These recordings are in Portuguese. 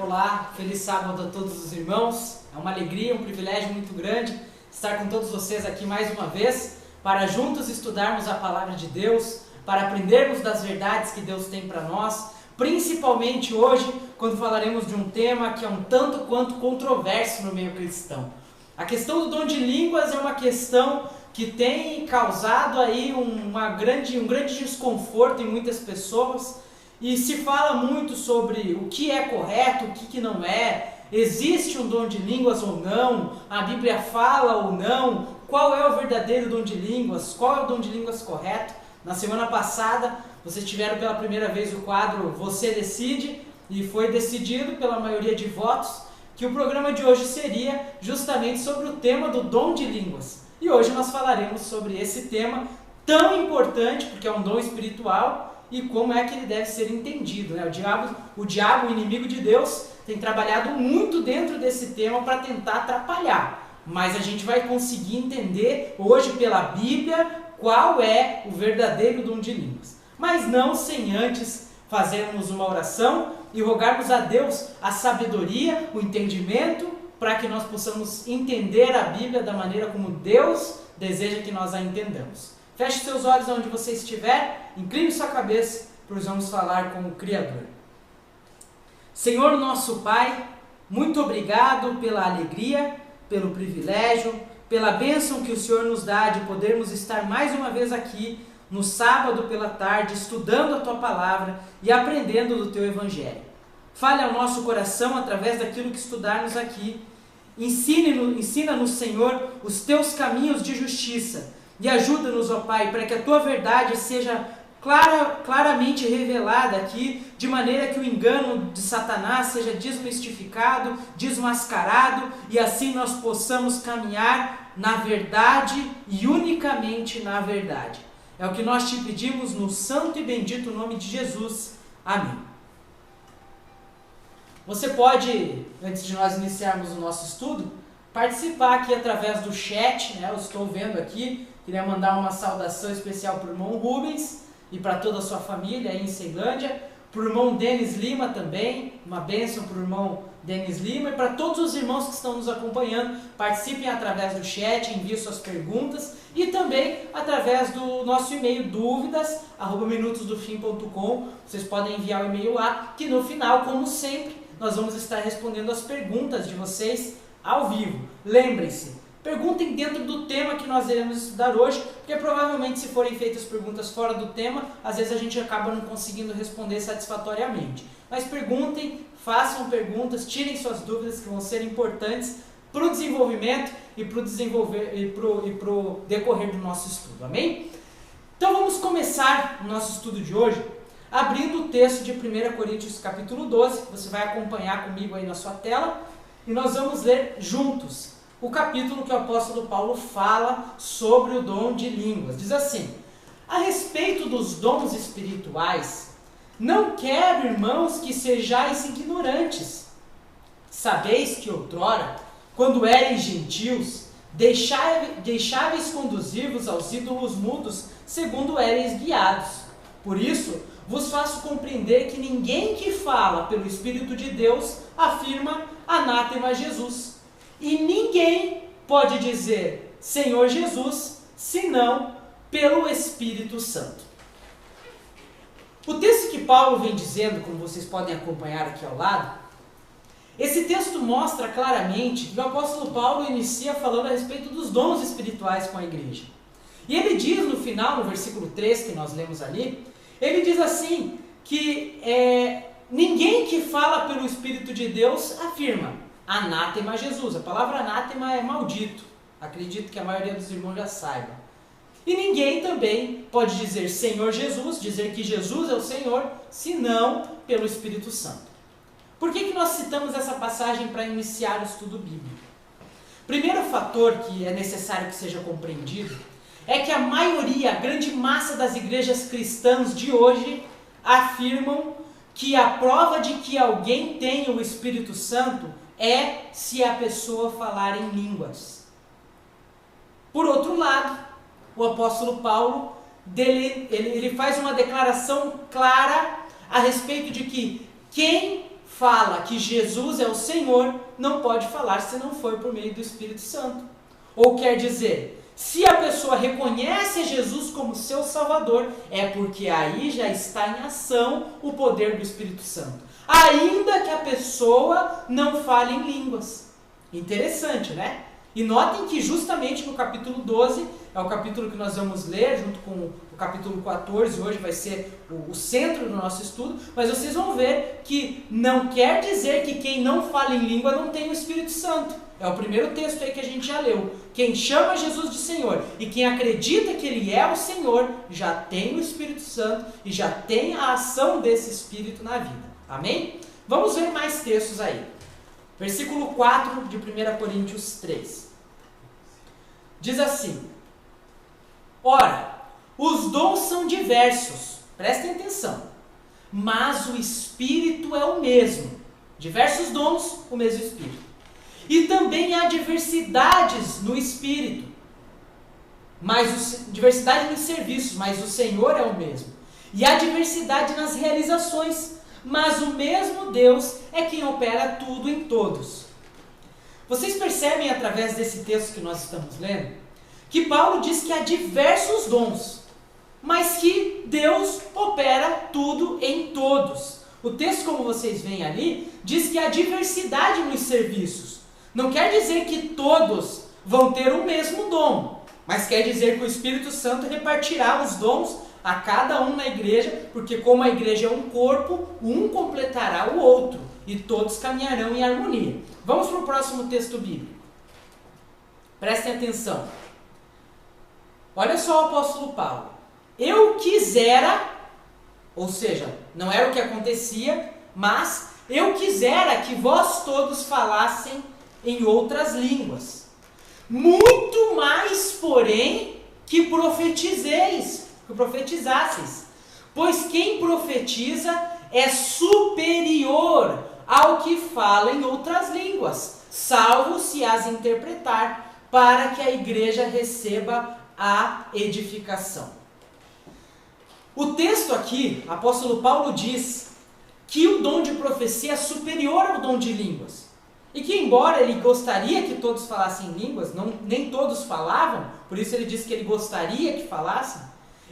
Olá, feliz sábado a todos os irmãos. É uma alegria, um privilégio muito grande estar com todos vocês aqui mais uma vez para juntos estudarmos a palavra de Deus, para aprendermos das verdades que Deus tem para nós, principalmente hoje, quando falaremos de um tema que é um tanto quanto controverso no meio cristão. A questão do dom de línguas é uma questão que tem causado aí um grande desconforto em muitas pessoas. E se fala muito sobre o que é correto, o que não é, existe um dom de línguas ou não, a Bíblia fala ou não, qual é o verdadeiro dom de línguas, qual é o dom de línguas correto. Na semana passada, vocês tiveram pela primeira vez o quadro Você Decide, e foi decidido pela maioria de votos que o programa de hoje seria justamente sobre o tema do dom de línguas. E hoje nós falaremos sobre esse tema tão importante, porque é um dom espiritual, e como é que ele deve ser entendido, né? O diabo, o inimigo de Deus, tem trabalhado muito dentro desse tema para tentar atrapalhar. Mas a gente vai conseguir entender hoje pela Bíblia qual é o verdadeiro dom de línguas. Mas não sem antes fazermos uma oração e rogarmos a Deus a sabedoria, o entendimento, para que nós possamos entender a Bíblia da maneira como Deus deseja que nós a entendamos. Feche seus olhos onde você estiver, incline sua cabeça, pois vamos falar com o Criador. Senhor nosso Pai, muito obrigado pela alegria, pelo privilégio, pela bênção que o Senhor nos dá de podermos estar mais uma vez aqui, no sábado pela tarde, estudando a Tua Palavra e aprendendo do Teu Evangelho. Fale ao nosso coração através daquilo que estudarmos aqui. Ensina-nos, Senhor, os Teus caminhos de justiça. E ajuda-nos, ó Pai, para que a Tua verdade seja claramente revelada aqui, de maneira que o engano de Satanás seja desmistificado, desmascarado, e assim nós possamos caminhar na verdade e unicamente na verdade. É o que nós te pedimos no santo e bendito nome de Jesus. Amém. Você pode, antes de nós iniciarmos o nosso estudo, participar aqui através do chat, né? Eu estou vendo aqui. Queria mandar uma saudação especial para o irmão Rubens e para toda a sua família aí em Ceilândia, para o irmão Denis Lima também, uma bênção para o irmão Denis Lima e para todos os irmãos que estão nos acompanhando. Participem através do chat, enviem suas perguntas e também através do nosso e-mail dúvidas@minutosdofim.com. Vocês podem enviar o e-mail lá, que no final, como sempre, nós vamos estar respondendo as perguntas de vocês ao vivo. Lembrem-se, perguntem dentro do tema que nós iremos estudar hoje, porque provavelmente se forem feitas perguntas fora do tema, às vezes a gente acaba não conseguindo responder satisfatoriamente. Mas perguntem, façam perguntas, tirem suas dúvidas que vão ser importantes para o desenvolvimento e para o decorrer do nosso estudo, amém? Então vamos começar o nosso estudo de hoje abrindo o texto de 1 Coríntios capítulo 12, você vai acompanhar comigo aí na sua tela, e nós vamos ler juntos o capítulo que o apóstolo Paulo fala sobre o dom de línguas. Diz assim: a respeito dos dons espirituais, não quero, irmãos, que sejais ignorantes. Sabeis que outrora, quando erais gentios, deixáveis conduzir-vos aos ídolos mudos, segundo erais guiados. Por isso, vos faço compreender que ninguém que fala pelo Espírito de Deus afirma anátema Jesus. E ninguém pode dizer Senhor Jesus, senão pelo Espírito Santo. O texto que Paulo vem dizendo, como vocês podem acompanhar aqui ao lado, esse texto mostra claramente que o apóstolo Paulo inicia falando a respeito dos dons espirituais com a igreja. E ele diz no final, no versículo 3 que nós lemos ali, ele diz assim, que ninguém que fala pelo Espírito de Deus afirma anátema Jesus. A palavra anátema é maldito. Acredito que a maioria dos irmãos já saiba. E ninguém também pode dizer Senhor Jesus, dizer que Jesus é o Senhor, senão pelo Espírito Santo. Por que nós citamos essa passagem para iniciar o estudo bíblico? Primeiro fator que é necessário que seja compreendido é que a maioria, a grande massa das igrejas cristãs de hoje afirmam que a prova de que alguém tem o Espírito Santo é se a pessoa falar em línguas. Por outro lado, o apóstolo Paulo, ele faz uma declaração clara a respeito de que quem fala que Jesus é o Senhor, não pode falar se não for por meio do Espírito Santo. Ou quer dizer, se a pessoa reconhece Jesus como seu Salvador, é porque aí já está em ação o poder do Espírito Santo. Ainda que a pessoa não fale em línguas. Interessante, né? E notem que justamente no capítulo 12, é o capítulo que nós vamos ler, junto com o capítulo 14, hoje vai ser o centro do nosso estudo, mas vocês vão ver que não quer dizer que quem não fala em língua não tem o Espírito Santo. É o primeiro texto aí que a gente já leu. Quem chama Jesus de Senhor e quem acredita que Ele é o Senhor, já tem o Espírito Santo e já tem a ação desse Espírito na vida. Amém? Vamos ver mais textos aí. Versículo 4 de 1 Coríntios 3. Diz assim: ora, os dons são diversos, prestem atenção, mas o Espírito é o mesmo. Diversos dons, o mesmo Espírito. E também há diversidades no Espírito, diversidade nos serviços, mas o Senhor é o mesmo. E há diversidade nas realizações, mas o mesmo Deus é quem opera tudo em todos. Vocês percebem através desse texto que nós estamos lendo, que Paulo diz que há diversos dons, mas que Deus opera tudo em todos. O texto, como vocês veem ali, diz que há diversidade nos serviços. Não quer dizer que todos vão ter o mesmo dom, mas quer dizer que o Espírito Santo repartirá os dons a cada um na igreja, porque como a igreja é um corpo, um completará o outro, e todos caminharão em harmonia. Vamos para o próximo texto bíblico. Prestem atenção. Olha só o apóstolo Paulo. Eu quisera, ou seja, não era o que acontecia, mas eu quisera que vós todos falassem em outras línguas. Muito mais, porém, que profetizasseis. Pois quem profetiza é superior ao que fala em outras línguas, salvo se as interpretar, para que a igreja receba a edificação. O texto aqui, o apóstolo Paulo diz que o dom de profecia é superior ao dom de línguas. E que embora ele gostaria que todos falassem línguas, nem todos falavam, por isso ele diz que ele gostaria que falassem,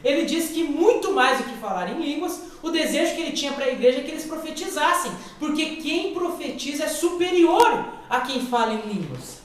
ele diz que muito mais do que falar em línguas, o desejo que ele tinha para a igreja é que eles profetizassem, porque quem profetiza é superior a quem fala em línguas.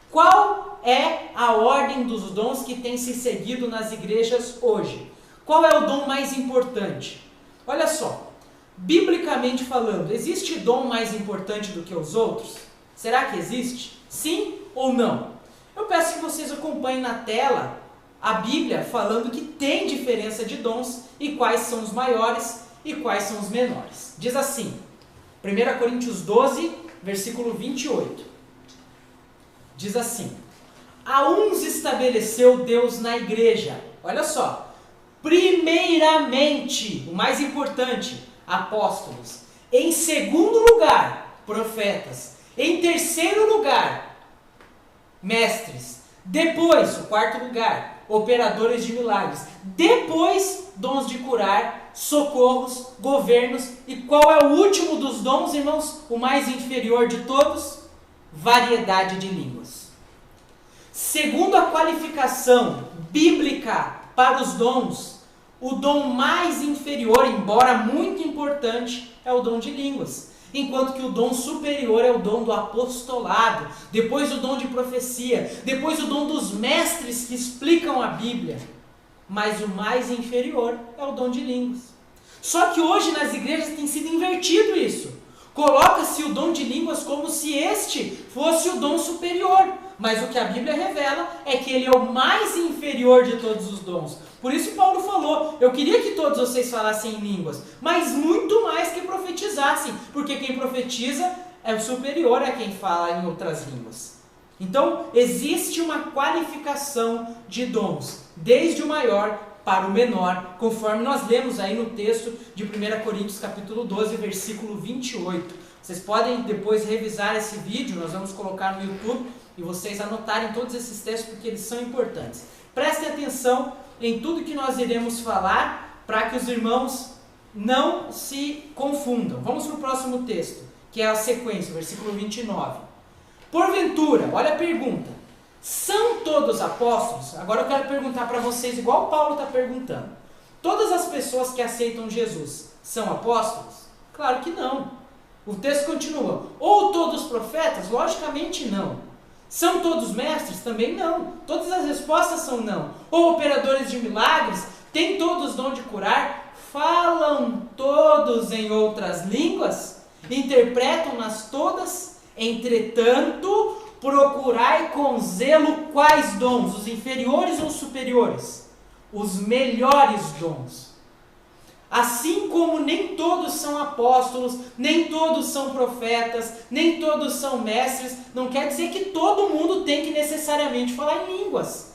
Qual é a ordem dos dons que tem se seguido nas igrejas hoje? Qual é o dom mais importante? Olha só, biblicamente falando, existe dom mais importante do que os outros? Será que existe? Sim ou não? Eu peço que vocês acompanhem na tela a Bíblia falando que tem diferença de dons e quais são os maiores e quais são os menores. Diz assim, 1 Coríntios 12, versículo 28. Diz assim: a uns estabeleceu Deus na igreja. Olha só. Primeiramente, o mais importante, apóstolos. Em segundo lugar, profetas. Em terceiro lugar, mestres. Depois, o quarto lugar, operadores de milagres. Depois, dons de curar, socorros, governos. E qual é o último dos dons, irmãos? O mais inferior de todos? Variedade de línguas. Segundo a qualificação bíblica para os dons, o dom mais inferior, embora muito importante, é o dom de línguas. Enquanto que o dom superior é o dom do apostolado, depois o dom de profecia, depois o dom dos mestres que explicam a Bíblia. Mas o mais inferior é o dom de línguas. Só que hoje nas igrejas tem sido invertido isso. Coloca-se o dom de línguas como se este fosse o dom superior. Mas o que a Bíblia revela é que ele é o mais inferior de todos os dons. Por isso Paulo falou, eu queria que todos vocês falassem em línguas, mas muito mais que profetizassem, porque quem profetiza é o superior a quem fala em outras línguas. Então, existe uma qualificação de dons, desde o maior para o menor, conforme nós lemos aí no texto de 1 Coríntios capítulo 12, versículo 28. Vocês podem depois revisar esse vídeo, nós vamos colocar no YouTube, e vocês anotarem todos esses textos porque eles são importantes. Prestem atenção em tudo que nós iremos falar para que os irmãos não se confundam. Vamos para o próximo texto, que é a sequência, versículo 29. Porventura, olha a pergunta, são todos apóstolos? Agora eu quero perguntar para vocês, igual Paulo está perguntando. Todas as pessoas que aceitam Jesus são apóstolos? Claro que não. O texto continua. Ou todos profetas? Logicamente não. São todos mestres? Também não. Todas as respostas são não. Ou operadores de milagres? Têm todos dom de curar? Falam todos em outras línguas? Interpretam-nas todas? Entretanto, procurai com zelo quais dons? Os inferiores ou os superiores? Os melhores dons. Assim como nem todos são apóstolos, nem todos são profetas, nem todos são mestres, não quer dizer que todo mundo tem que necessariamente falar em línguas.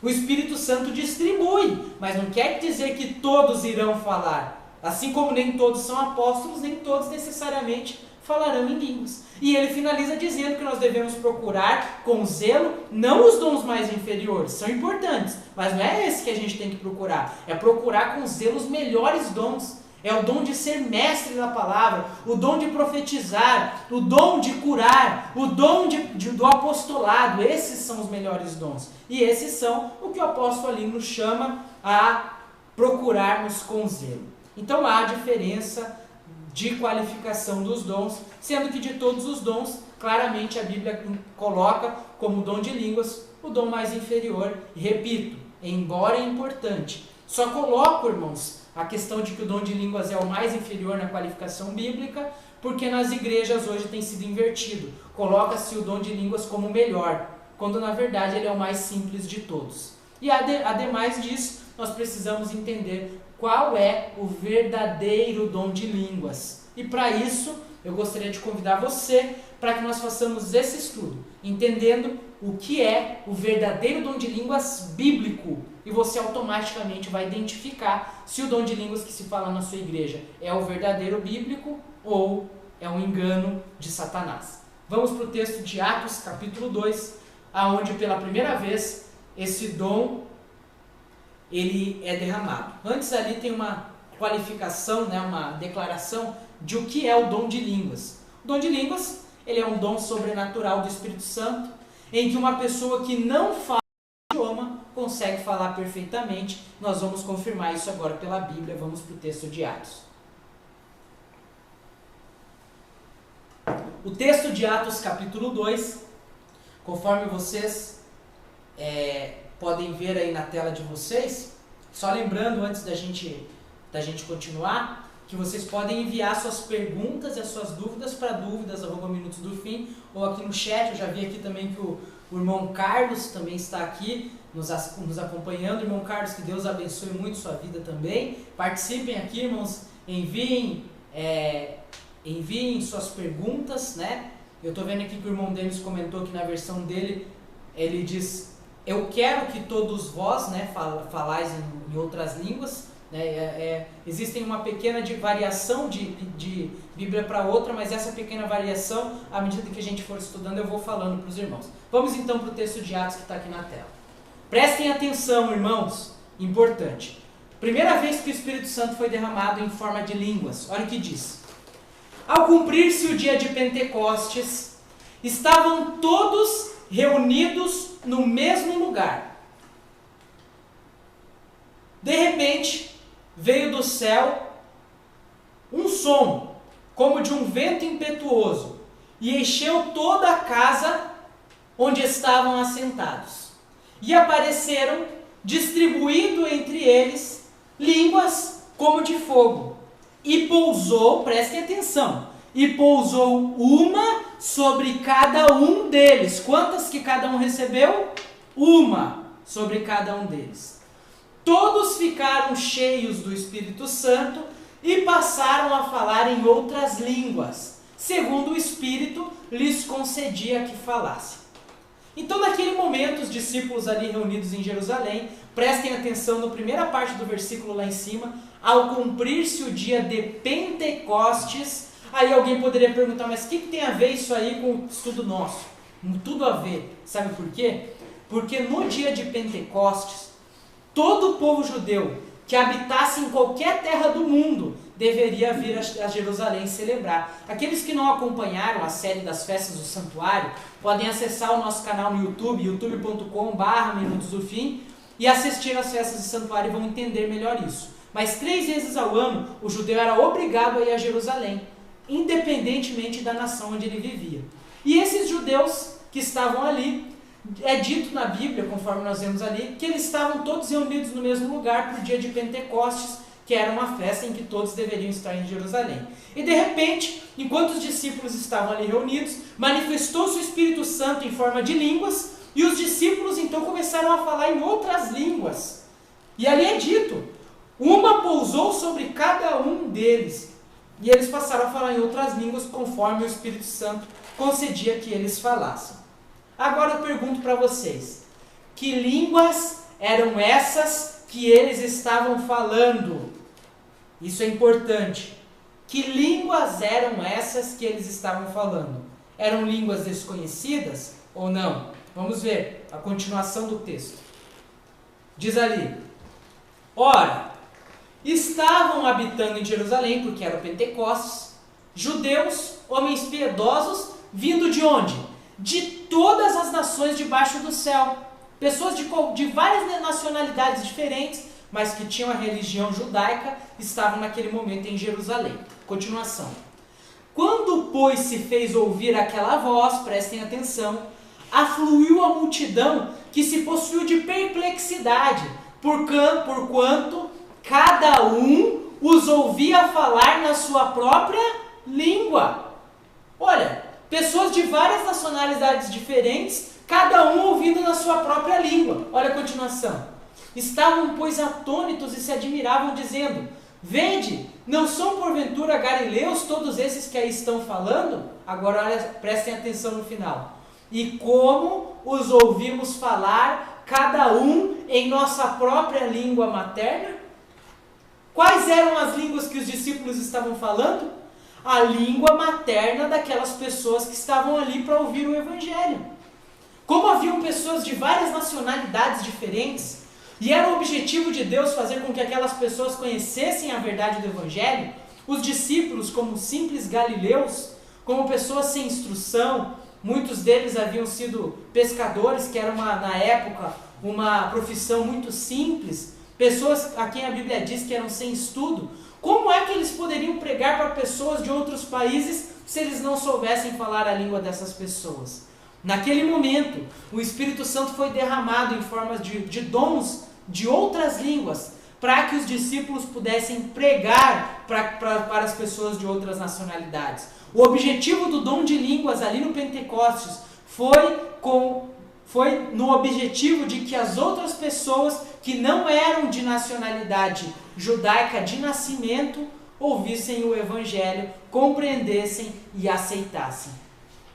O Espírito Santo distribui, mas não quer dizer que todos irão falar. Assim como nem todos são apóstolos, nem todos necessariamente falarão em línguas. E ele finaliza dizendo que nós devemos procurar com zelo, não os dons mais inferiores, são importantes, mas não é esse que a gente tem que procurar, é procurar com zelo os melhores dons. É o dom de ser mestre na palavra, o dom de profetizar, o dom de curar, o dom do apostolado. Esses são os melhores dons. E esses são o que o apóstolo ali nos chama a procurarmos com zelo. Então há diferença de qualificação dos dons, sendo que de todos os dons, claramente a Bíblia coloca como dom de línguas o dom mais inferior. E repito, embora é importante, só coloco, irmãos, a questão de que o dom de línguas é o mais inferior na qualificação bíblica, porque nas igrejas hoje tem sido invertido. Coloca-se o dom de línguas como o melhor, quando na verdade ele é o mais simples de todos. E ademais disso, nós precisamos entender qual é o verdadeiro dom de línguas. E para isso, eu gostaria de convidar você para que nós façamos esse estudo, entendendo o que é o verdadeiro dom de línguas bíblico. E você automaticamente vai identificar se o dom de línguas que se fala na sua igreja é o verdadeiro bíblico ou é um engano de Satanás. Vamos para o texto de Atos, capítulo 2, aonde pela primeira vez esse dom ele é derramado. Antes ali tem uma qualificação, uma declaração de o que é o dom de línguas. O dom de línguas ele é um dom sobrenatural do Espírito Santo, em que uma pessoa que não fala o idioma consegue falar perfeitamente. Nós vamos confirmar isso agora pela Bíblia. Vamos para o texto de Atos. O texto de Atos capítulo 2, conforme vocês podem ver aí na tela de vocês, só lembrando antes da gente continuar, que vocês podem enviar suas perguntas e as suas dúvidas para dúvidas@minutos-do-fim, ou aqui no chat. Eu já vi aqui também que o irmão Carlos também está aqui nos acompanhando. Irmão Carlos, que Deus abençoe muito sua vida também. Participem aqui, irmãos, enviem suas perguntas, né? Eu estou vendo aqui que o irmão Denis comentou que na versão dele, ele diz: eu quero que todos vós, falais em outras línguas. Existem uma pequena variação de Bíblia para outra, mas essa pequena variação, à medida que a gente for estudando, eu vou falando para os irmãos. Vamos então para o texto de Atos que está aqui na tela. Prestem atenção, irmãos, importante. Primeira vez que o Espírito Santo foi derramado em forma de línguas, olha o que diz. Ao cumprir-se o dia de Pentecostes, estavam todos reunidos no mesmo lugar. De repente, veio do céu um som, como de um vento impetuoso, e encheu toda a casa onde estavam assentados. E apareceram, distribuído entre eles, línguas como de fogo. E pousou, prestem atenção, e pousou uma sobre cada um deles. Quantas que cada um recebeu? Uma sobre cada um deles. Todos ficaram cheios do Espírito Santo e passaram a falar em outras línguas, segundo o Espírito lhes concedia que falassem. Então, naquele momento, os discípulos ali reunidos em Jerusalém, prestem atenção na primeira parte do versículo lá em cima, ao cumprir-se o dia de Pentecostes. Aí alguém poderia perguntar, mas o que tem a ver isso aí com o estudo nosso? Tudo a ver. Sabe por quê? Porque no dia de Pentecostes, todo o povo judeu que habitasse em qualquer terra do mundo deveria vir a Jerusalém celebrar. Aqueles que não acompanharam a série das festas do santuário, podem acessar o nosso canal no YouTube, youtube.com/Minutos do Fim, e assistir às festas do santuário e vão entender melhor isso. Mas 3 vezes ao ano, o judeu era obrigado a ir a Jerusalém, independentemente da nação onde ele vivia. E esses judeus que estavam ali, é dito na Bíblia, conforme nós vemos ali, que eles estavam todos reunidos no mesmo lugar para o dia de Pentecostes, que era uma festa em que todos deveriam estar em Jerusalém. E de repente, enquanto os discípulos estavam ali reunidos, manifestou-se o Espírito Santo em forma de línguas, e os discípulos então começaram a falar em outras línguas. E ali é dito, uma pousou sobre cada um deles, e eles passaram a falar em outras línguas conforme o Espírito Santo concedia que eles falassem. Agora eu pergunto para vocês, que línguas eram essas que eles estavam falando? Isso é importante. Que línguas eram essas que eles estavam falando? Eram línguas desconhecidas ou não? Vamos ver a continuação do texto. Diz ali, ora, estavam habitando em Jerusalém, porque era o Pentecostes, judeus, homens piedosos, vindo de onde? De todas as nações debaixo do céu. Pessoas de várias nacionalidades diferentes, mas que tinham a religião judaica, estavam naquele momento em Jerusalém. Continuação. Quando, pois, se fez ouvir aquela voz, prestem atenção, afluiu a multidão que se possuiu de perplexidade, porquanto cada um os ouvia falar na sua própria língua. Olha, pessoas de várias nacionalidades diferentes, cada um ouvindo na sua própria língua. Olha a continuação. Estavam, pois, atônitos e se admiravam, dizendo, vede, não são porventura galileus todos esses que aí estão falando? Agora, olha, prestem atenção no final. E como os ouvimos falar, cada um em nossa própria língua materna? Quais eram as línguas que os discípulos estavam falando? A língua materna daquelas pessoas que estavam ali para ouvir o Evangelho. Como haviam pessoas de várias nacionalidades diferentes, e era o objetivo de Deus fazer com que aquelas pessoas conhecessem a verdade do Evangelho, os discípulos, como simples galileus, como pessoas sem instrução, muitos deles haviam sido pescadores, que era na época uma profissão muito simples, pessoas a quem a Bíblia diz que eram sem estudo. Como é que eles poderiam pregar para pessoas de outros países se eles não soubessem falar a língua dessas pessoas? Naquele momento, o Espírito Santo foi derramado em forma de dons de outras línguas, para que os discípulos pudessem pregar para as pessoas de outras nacionalidades. O objetivo do dom de línguas ali no Pentecostes foi no objetivo de que as outras pessoas que não eram de nacionalidade judaica de nascimento ouvissem o Evangelho, compreendessem e aceitassem.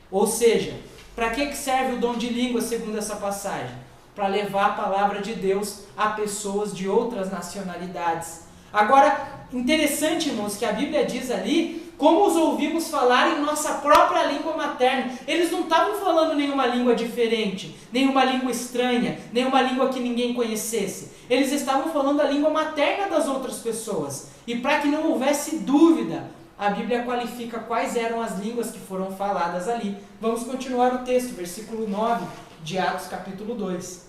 Ou seja, para que serve o dom de língua segundo essa passagem? Para levar a palavra de Deus a pessoas de outras nacionalidades. Agora, interessante, irmãos, que a Bíblia diz ali, como os ouvimos falar em nossa própria língua materna. Eles não estavam falando nenhuma língua diferente, nenhuma língua estranha, nenhuma língua que ninguém conhecesse. Eles estavam falando a língua materna das outras pessoas. E para que não houvesse dúvida, a Bíblia qualifica quais eram as línguas que foram faladas ali. Vamos continuar o texto, versículo 9 de Atos capítulo 2.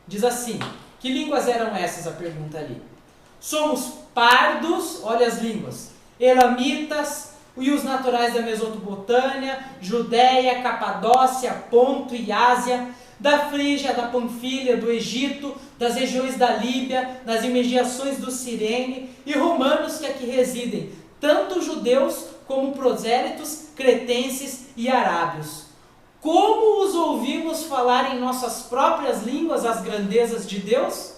Diz assim, que línguas eram essas? A pergunta ali. Somos pardos, olha as línguas, elamitas e os naturais da Mesopotâmia, Judéia, Capadócia, Ponto e Ásia, da Frígia, da Panfilha, do Egito, das regiões da Líbia, das imediações do Cirene e romanos que aqui residem, tanto judeus como prosélitos, cretenses e arábios. Como os ouvimos falar em nossas próprias línguas as grandezas de Deus?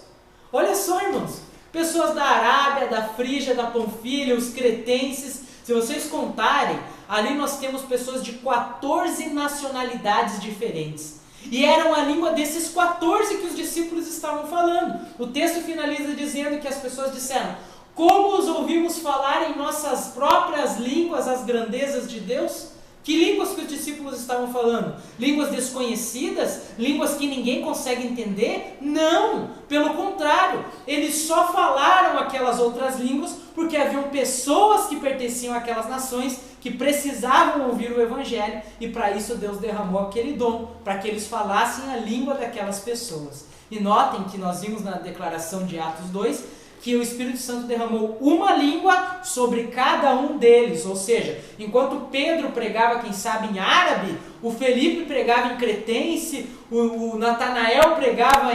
Olha só, irmãos, pessoas da Arábia, da Frígia, da Panfilha, os cretenses, se vocês contarem, ali nós temos pessoas de 14 nacionalidades diferentes. E eram a língua desses 14 que os discípulos estavam falando. O texto finaliza dizendo que as pessoas disseram, como os ouvimos falar em nossas próprias línguas as grandezas de Deus? Que línguas que os discípulos estavam falando? Línguas desconhecidas? Línguas que ninguém consegue entender? Não! Pelo contrário, eles só falaram aquelas outras línguas porque haviam pessoas que pertenciam àquelas nações que precisavam ouvir o Evangelho, e para isso Deus derramou aquele dom, para que eles falassem a língua daquelas pessoas. E notem que nós vimos na declaração de Atos 2, que o Espírito Santo derramou uma língua sobre cada um deles, ou seja, enquanto Pedro pregava, quem sabe, em árabe, o Felipe pregava em cretense, o Natanael pregava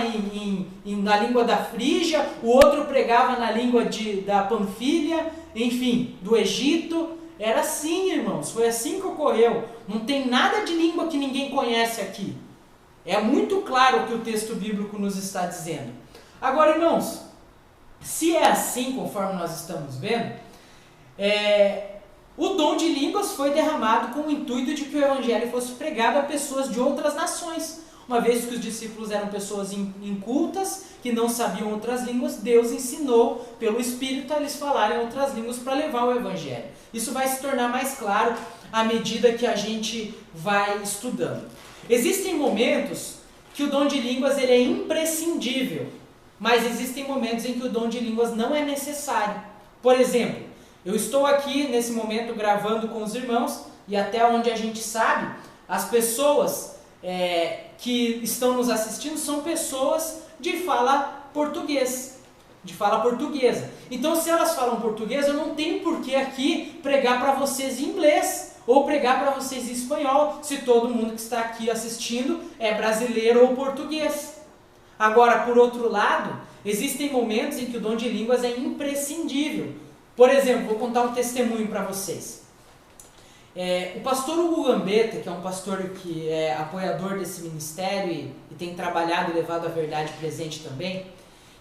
na língua da Frígia, o outro pregava na língua da Panfilha, enfim, do Egito. Era assim, irmãos, foi assim que ocorreu. Não tem nada de língua que ninguém conhece aqui. É muito claro o que o texto bíblico nos está dizendo. Agora, irmãos, se é assim, conforme nós estamos vendo, o dom de línguas foi derramado com o intuito de que o Evangelho fosse pregado a pessoas de outras nações. Uma vez que os discípulos eram pessoas incultas, que não sabiam outras línguas, Deus ensinou pelo Espírito a eles falarem outras línguas para levar o Evangelho. Isso vai se tornar mais claro à medida que a gente vai estudando. Existem momentos que o dom de línguas ele é imprescindível, mas existem momentos em que o dom de línguas não é necessário. Por exemplo, eu estou aqui nesse momento gravando com os irmãos, e até onde a gente sabe, as pessoas que estão nos assistindo são pessoas de fala português, de fala portuguesa. Então, se elas falam português, eu não tenho por que aqui pregar para vocês em inglês, ou pregar para vocês em espanhol, se todo mundo que está aqui assistindo é brasileiro ou português. Agora, por outro lado, existem momentos em que o dom de línguas é imprescindível. Por exemplo, vou contar um testemunho para vocês. O pastor Hugo Gambetta, que é um pastor que é apoiador desse ministério e tem trabalhado e levado a verdade presente também,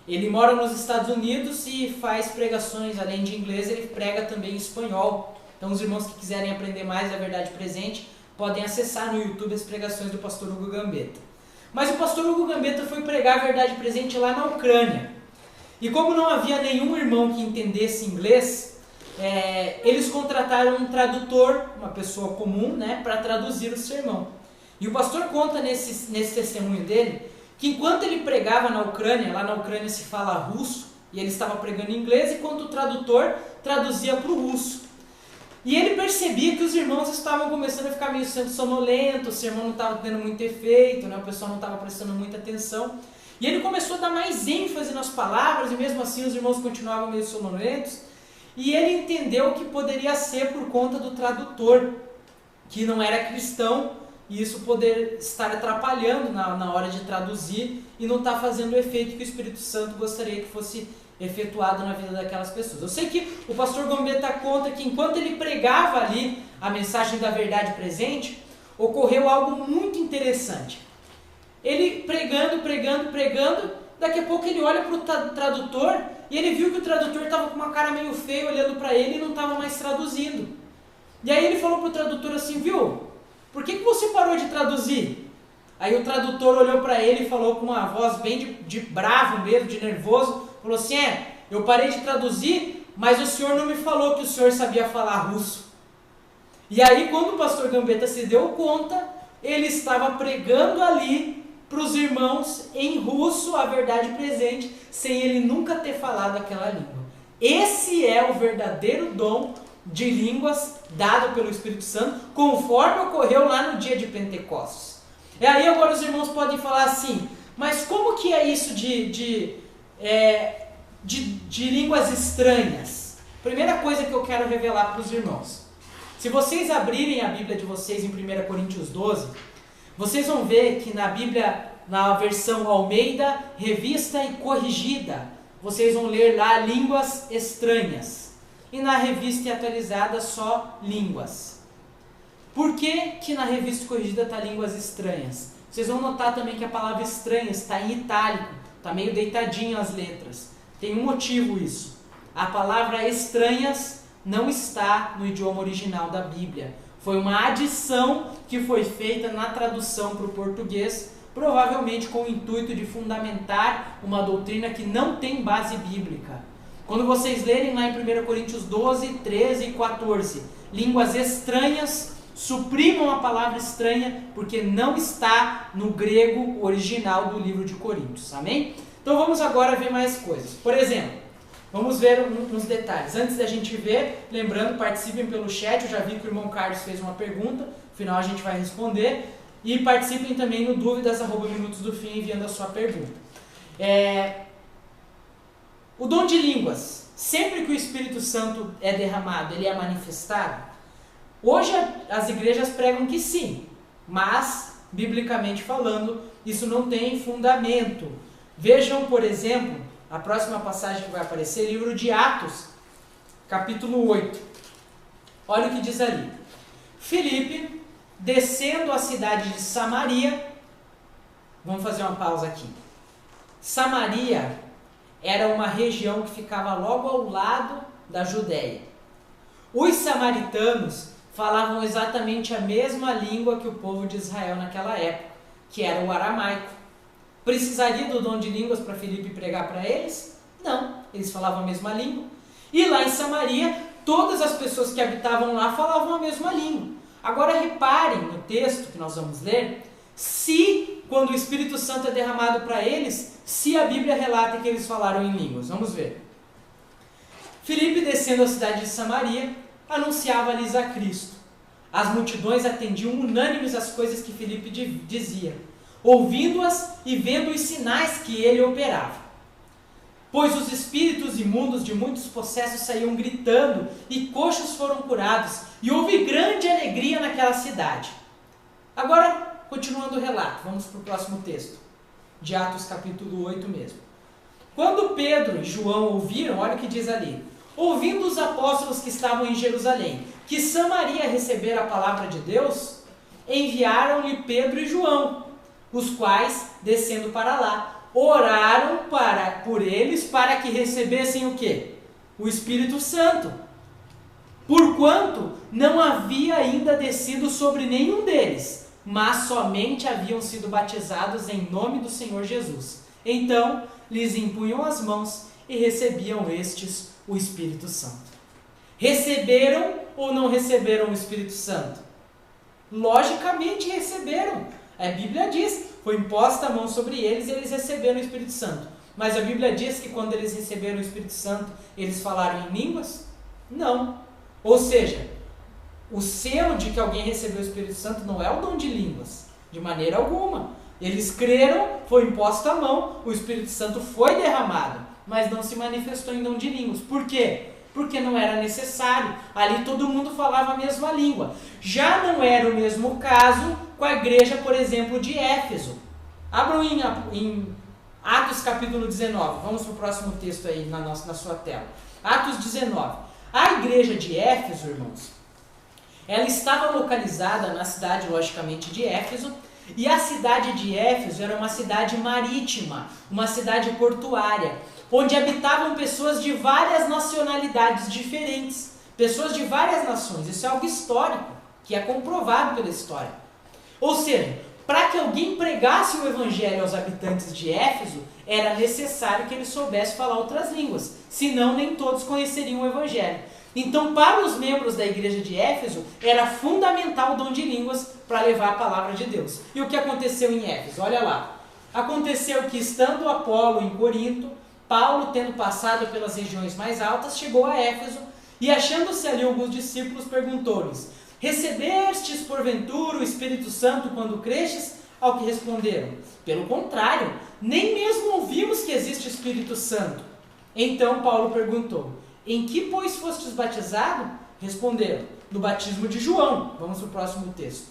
ele mora nos Estados Unidos e faz pregações, além de inglês, ele prega também em espanhol. Então, os irmãos que quiserem aprender mais da verdade presente, podem acessar no YouTube as pregações do pastor Hugo Gambetta. Mas o pastor Hugo Gambetta foi pregar a verdade presente lá na Ucrânia. E como não havia nenhum irmão que entendesse inglês, eles contrataram um tradutor, uma pessoa comum, para traduzir o sermão. E o pastor conta nesse testemunho dele, que enquanto ele pregava na Ucrânia, lá na Ucrânia se fala russo, e ele estava pregando em inglês, enquanto o tradutor traduzia para o russo. E ele percebia que os irmãos estavam começando a ficar meio sonolentos, o sermão não estava tendo muito efeito, o pessoal não estava prestando muita atenção. E ele começou a dar mais ênfase nas palavras, e mesmo assim os irmãos continuavam meio sonolentos. E ele entendeu que poderia ser por conta do tradutor, que não era cristão, e isso poder estar atrapalhando na hora de traduzir e não estar fazendo o efeito que o Espírito Santo gostaria que fosse efetuado na vida daquelas pessoas. Eu sei que o pastor Gambetta conta que enquanto ele pregava ali a mensagem da verdade presente, ocorreu algo muito interessante. Ele pregando, daqui a pouco ele olha para o tradutor e ele viu que o tradutor estava com uma cara meio feia olhando para ele e não estava mais traduzindo. E aí ele falou para o tradutor assim, viu, por que você parou de traduzir? Aí o tradutor olhou para ele e falou com uma voz bem de bravo mesmo, de nervoso, falou assim, eu parei de traduzir, mas o senhor não me falou que o senhor sabia falar russo. E aí quando o pastor Gambetta se deu conta, ele estava pregando ali para os irmãos em russo a verdade presente, sem ele nunca ter falado aquela língua. Esse é o verdadeiro dom de línguas dado pelo Espírito Santo, conforme ocorreu lá no dia de Pentecostes. E aí agora os irmãos podem falar assim, mas como que é isso de línguas estranhas? Primeira coisa que eu quero revelar para os irmãos. Se vocês abrirem a Bíblia de vocês em 1 Coríntios 12, vocês vão ver que na Bíblia, na versão Almeida, revista e corrigida, vocês vão ler lá línguas estranhas. E na revista e atualizada só línguas. Por que na revista corrigida está línguas estranhas? Vocês vão notar também que a palavra estranha está em itálico, está meio deitadinho as letras. Tem um motivo isso. A palavra estranhas não está no idioma original da Bíblia. Foi uma adição que foi feita na tradução para o português, provavelmente com o intuito de fundamentar uma doutrina que não tem base bíblica. Quando vocês lerem lá em 1 Coríntios 12, 13 e 14, línguas estranhas, suprimam a palavra estranha, porque não está no grego original do livro de Coríntios, amém? Então vamos agora ver mais coisas. Por exemplo, vamos ver uns detalhes. Antes da gente ver, lembrando, participem pelo chat, eu já vi que o irmão Carlos fez uma pergunta, no final a gente vai responder, e participem também no dúvidas@minutosdofim enviando a sua pergunta. O dom de línguas, sempre que o Espírito Santo é derramado, ele é manifestado? Hoje as igrejas pregam que sim, mas, biblicamente falando, isso não tem fundamento. Vejam, por exemplo, a próxima passagem que vai aparecer, livro de Atos, capítulo 8. Olha o que diz ali. Filipe, descendo a cidade de Samaria, vamos fazer uma pausa aqui. Samaria era uma região que ficava logo ao lado da Judéia. Os samaritanos falavam exatamente a mesma língua que o povo de Israel naquela época, que era o aramaico. Precisaria do dom de línguas para Filipe pregar para eles? Não, eles falavam a mesma língua. E lá em Samaria, todas as pessoas que habitavam lá falavam a mesma língua. Agora reparem no texto que nós vamos ler, quando o Espírito Santo é derramado para eles, se a Bíblia relata que eles falaram em línguas. Vamos ver. Filipe, descendo a cidade de Samaria, anunciava-lhes a Cristo. As multidões atendiam unânimes às coisas que Filipe dizia, ouvindo-as e vendo os sinais que ele operava. Pois os espíritos imundos de muitos possessos saíam gritando, e coxos foram curados, e houve grande alegria naquela cidade. Agora, continuando o relato, vamos para o próximo texto, de Atos capítulo 8 mesmo. Quando Pedro e João ouviram, olha o que diz ali, ouvindo os apóstolos que estavam em Jerusalém, que Samaria recebera a palavra de Deus, enviaram-lhe Pedro e João, os quais, descendo para lá, oraram por eles para que recebessem o quê? O Espírito Santo. Porquanto não havia ainda descido sobre nenhum deles, mas somente haviam sido batizados em nome do Senhor Jesus. Então lhes impunham as mãos e recebiam estes o Espírito Santo. Receberam ou não receberam o Espírito Santo? Logicamente receberam. A Bíblia diz, foi imposta a mão sobre eles e eles receberam o Espírito Santo. Mas a Bíblia diz que quando eles receberam o Espírito Santo, eles falaram em línguas? Não. Ou seja, o selo de que alguém recebeu o Espírito Santo não é o dom de línguas, de maneira alguma. Eles creram, foi imposta a mão, o Espírito Santo foi derramado, mas não se manifestou em dom de línguas. Por quê? Porque não era necessário. Ali todo mundo falava a mesma língua. Já não era o mesmo caso com a igreja, por exemplo, de Éfeso. Abram em Atos capítulo 19. Vamos para o próximo texto aí na sua tela. Atos 19. A igreja de Éfeso, irmãos, ela estava localizada na cidade, logicamente, de Éfeso. E a cidade de Éfeso era uma cidade marítima, uma cidade portuária, onde habitavam pessoas de várias nacionalidades diferentes, pessoas de várias nações. Isso é algo histórico, que é comprovado pela história. Ou seja, para que alguém pregasse o evangelho aos habitantes de Éfeso, era necessário que ele soubesse falar outras línguas, senão nem todos conheceriam o evangelho. Então, para os membros da igreja de Éfeso, era fundamental o dom de línguas para levar a palavra de Deus. E o que aconteceu em Éfeso? Olha lá. Aconteceu que, estando Apolo em Corinto, Paulo, tendo passado pelas regiões mais altas, chegou a Éfeso e, achando-se ali alguns discípulos, perguntou-lhes: recebestes, porventura, o Espírito Santo quando crestes? Ao que responderam: pelo contrário, nem mesmo ouvimos que existe Espírito Santo. Então Paulo perguntou: em que, pois, fostes batizado? Responderam: no batismo de João. Vamos para o próximo texto.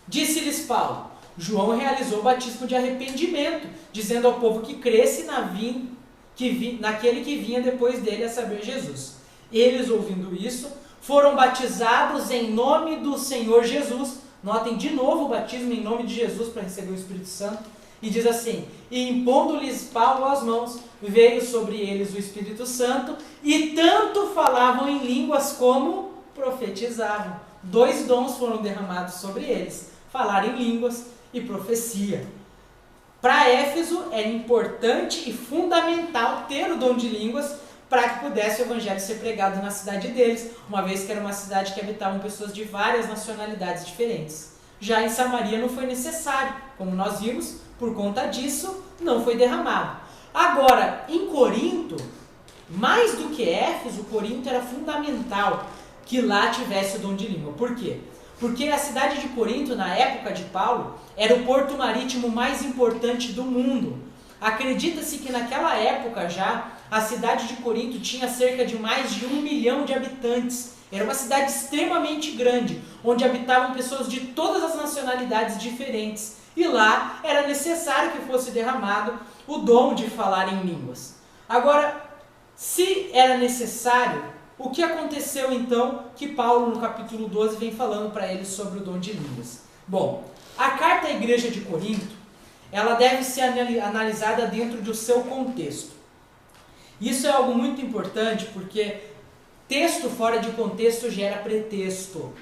Disse-lhes Paulo: João realizou o batismo de arrependimento, dizendo ao povo que cresce naquele que vinha depois dele, a saber, Jesus. Eles, ouvindo isso, foram batizados em nome do Senhor Jesus. Notem de novo o batismo em nome de Jesus para receber o Espírito Santo. E diz assim: e impondo-lhes Paulo as mãos, veio sobre eles o Espírito Santo, e tanto falavam em línguas como profetizavam. 2 dons foram derramados sobre eles: falar em línguas e profecia. Para Éfeso era importante e fundamental ter o dom de línguas para que pudesse o evangelho ser pregado na cidade deles, uma vez que era uma cidade que habitavam pessoas de várias nacionalidades diferentes. Já em Samaria não foi necessário, como nós vimos, por conta disso não foi derramado. Agora, em Corinto, mais do que Éfeso, Corinto era fundamental que lá tivesse o dom de língua. Por quê? Porque a cidade de Corinto, na época de Paulo, era o porto marítimo mais importante do mundo. Acredita-se que naquela época já, a cidade de Corinto tinha cerca de mais de 1 milhão de habitantes. Era uma cidade extremamente grande, onde habitavam pessoas de todas as nacionalidades diferentes. E lá era necessário que fosse derramado o dom de falar em línguas. Agora, se era necessário, o que aconteceu então que Paulo no capítulo 12 vem falando para eles sobre o dom de línguas? Bom, a carta à igreja de Corinto, ela deve ser analisada dentro do seu contexto. Isso é algo muito importante porque texto fora de contexto gera pretexto.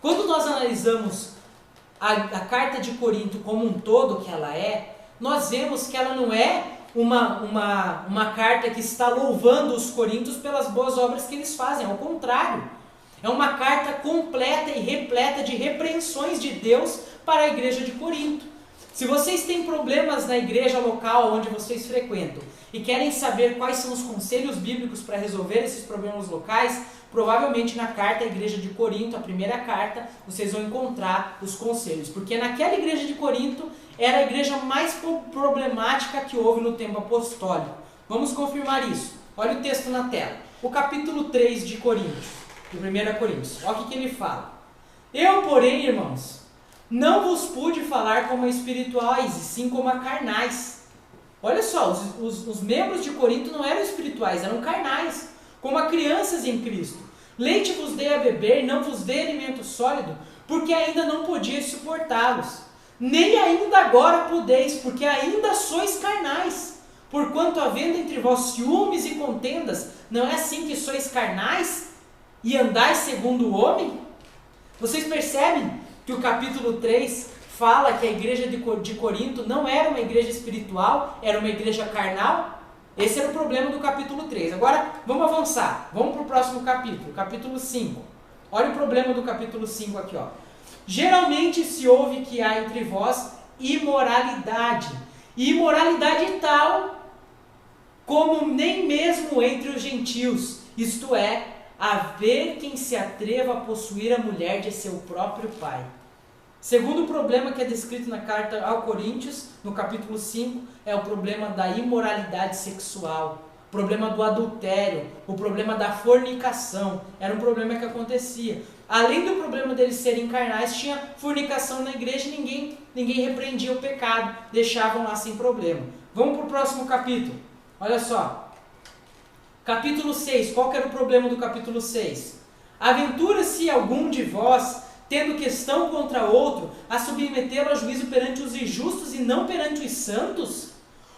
Quando nós analisamos a carta de Corinto como um todo que ela é, nós vemos que ela não é uma carta que está louvando os coríntios pelas boas obras que eles fazem, ao contrário. É uma carta completa e repleta de repreensões de Deus para a igreja de Corinto. Se vocês têm problemas na igreja local onde vocês frequentam e querem saber quais são os conselhos bíblicos para resolver esses problemas locais, provavelmente na carta à igreja de Corinto, a primeira carta, vocês vão encontrar os conselhos. Porque naquela igreja de Corinto era a igreja mais problemática que houve no tempo apostólico. Vamos confirmar isso. Olha o texto na tela. O capítulo 3 de Coríntios, de 1 Coríntios. Olha o que ele fala. Eu, porém, irmãos, não vos pude falar como a espirituais, e sim como a carnais. Olha só, os membros de Corinto não eram espirituais, eram carnais, como a crianças em Cristo. Leite vos dei a beber, não vos dei alimento sólido, porque ainda não podias suportá-los. Nem ainda agora podeis, porque ainda sois carnais. Porquanto havendo entre vós ciúmes e contendas, não é assim que sois carnais e andais segundo o homem? Vocês percebem que o capítulo 3 fala que a igreja de Corinto não era uma igreja espiritual, era uma igreja carnal? Esse era o problema do capítulo 3. Agora, vamos avançar. Vamos para o próximo capítulo, capítulo 5. Olha o problema do capítulo 5 aqui, ó. Geralmente se ouve que há entre vós imoralidade. E imoralidade tal como nem mesmo entre os gentios. Isto é, haver quem se atreva a possuir a mulher de seu próprio pai. Segundo problema que é descrito na carta aos Coríntios, no capítulo 5, é o problema da imoralidade sexual, o problema do adultério, o problema da fornicação. Era um problema que acontecia. Além do problema deles serem carnais, tinha fornicação na igreja e ninguém repreendia o pecado, deixavam lá sem problema. Vamos para o próximo capítulo. Olha só. Capítulo 6, qual que era o problema do capítulo 6? Aventura-se algum de vós, tendo questão contra outro, a submetê-lo a juízo perante os injustos e não perante os santos?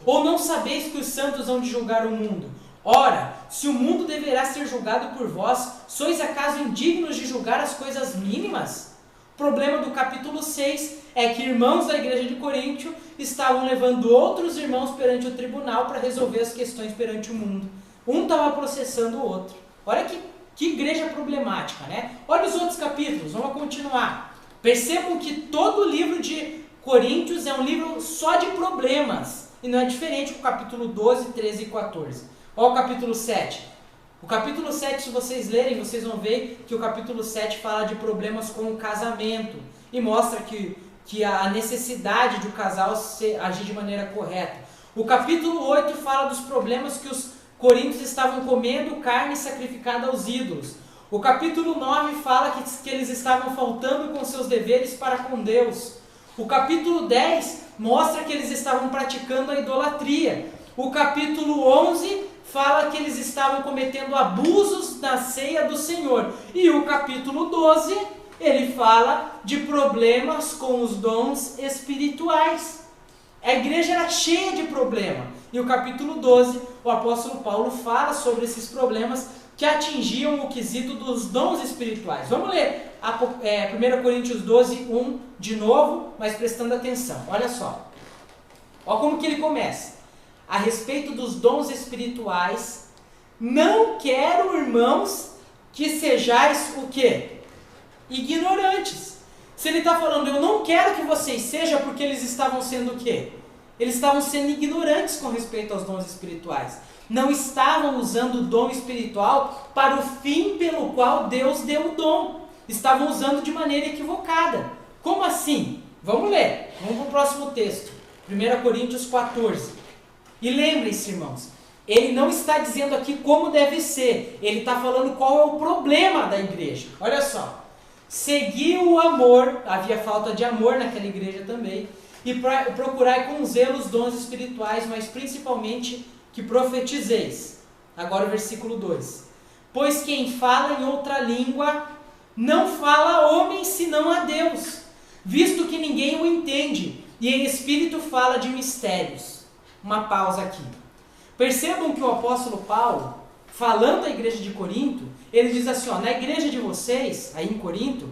Ou não sabeis que os santos hão de julgar o mundo? Ora, se o mundo deverá ser julgado por vós, sois acaso indignos de julgar as coisas mínimas? O problema do capítulo 6 é que irmãos da igreja de Corinto estavam levando outros irmãos perante o tribunal para resolver as questões perante o mundo. Um estava processando o outro. Olha que igreja problemática, né? Olha os outros capítulos, vamos continuar. Percebam que todo o livro de Coríntios é um livro só de problemas. E não é diferente com o capítulo 12, 13 e 14. Olha o capítulo 7. O capítulo 7, se vocês lerem, vocês vão ver que o capítulo 7 fala de problemas com o casamento. E mostra que a necessidade de o casal agir de maneira correta. O capítulo 8 fala dos problemas que os coríntios estavam comendo carne sacrificada aos ídolos. O capítulo 9 fala que eles estavam faltando com seus deveres para com Deus. O capítulo 10 mostra que eles estavam praticando a idolatria. O capítulo 11 fala que eles estavam cometendo abusos na ceia do Senhor. E o capítulo 12, ele fala de problemas com os dons espirituais. A igreja era cheia de problema. E o capítulo 12, o apóstolo Paulo fala sobre esses problemas que atingiam o quesito dos dons espirituais. Vamos ler 1 Coríntios 12, 1 de novo, mas prestando atenção. Olha só. Olha como que ele começa. A respeito dos dons espirituais, Não quero, irmãos, que sejais o quê? Ignorantes. Se ele está falando, eu não quero que vocês sejam, porque eles estavam sendo o quê? Eles estavam sendo ignorantes com respeito aos dons espirituais. Não estavam usando o dom espiritual para o fim pelo qual Deus deu o dom. Estavam usando de maneira equivocada. Como assim? Vamos ler. Vamos para o próximo texto. 1 Coríntios 14. E lembrem-se, irmãos, ele não está dizendo aqui como deve ser. Ele está falando qual é o problema da igreja. Olha só. Seguiu o amor, havia falta de amor naquela igreja também, e procurai com zelo os dons espirituais, mas principalmente que profetizeis. Agora o versículo 2. Pois quem fala em outra língua não fala a homem senão a Deus, visto que ninguém o entende, e em espírito fala de mistérios. Uma pausa aqui. Percebam que o apóstolo Paulo, falando à igreja de Corinto, ele diz assim, ó, na igreja de vocês, aí em Corinto,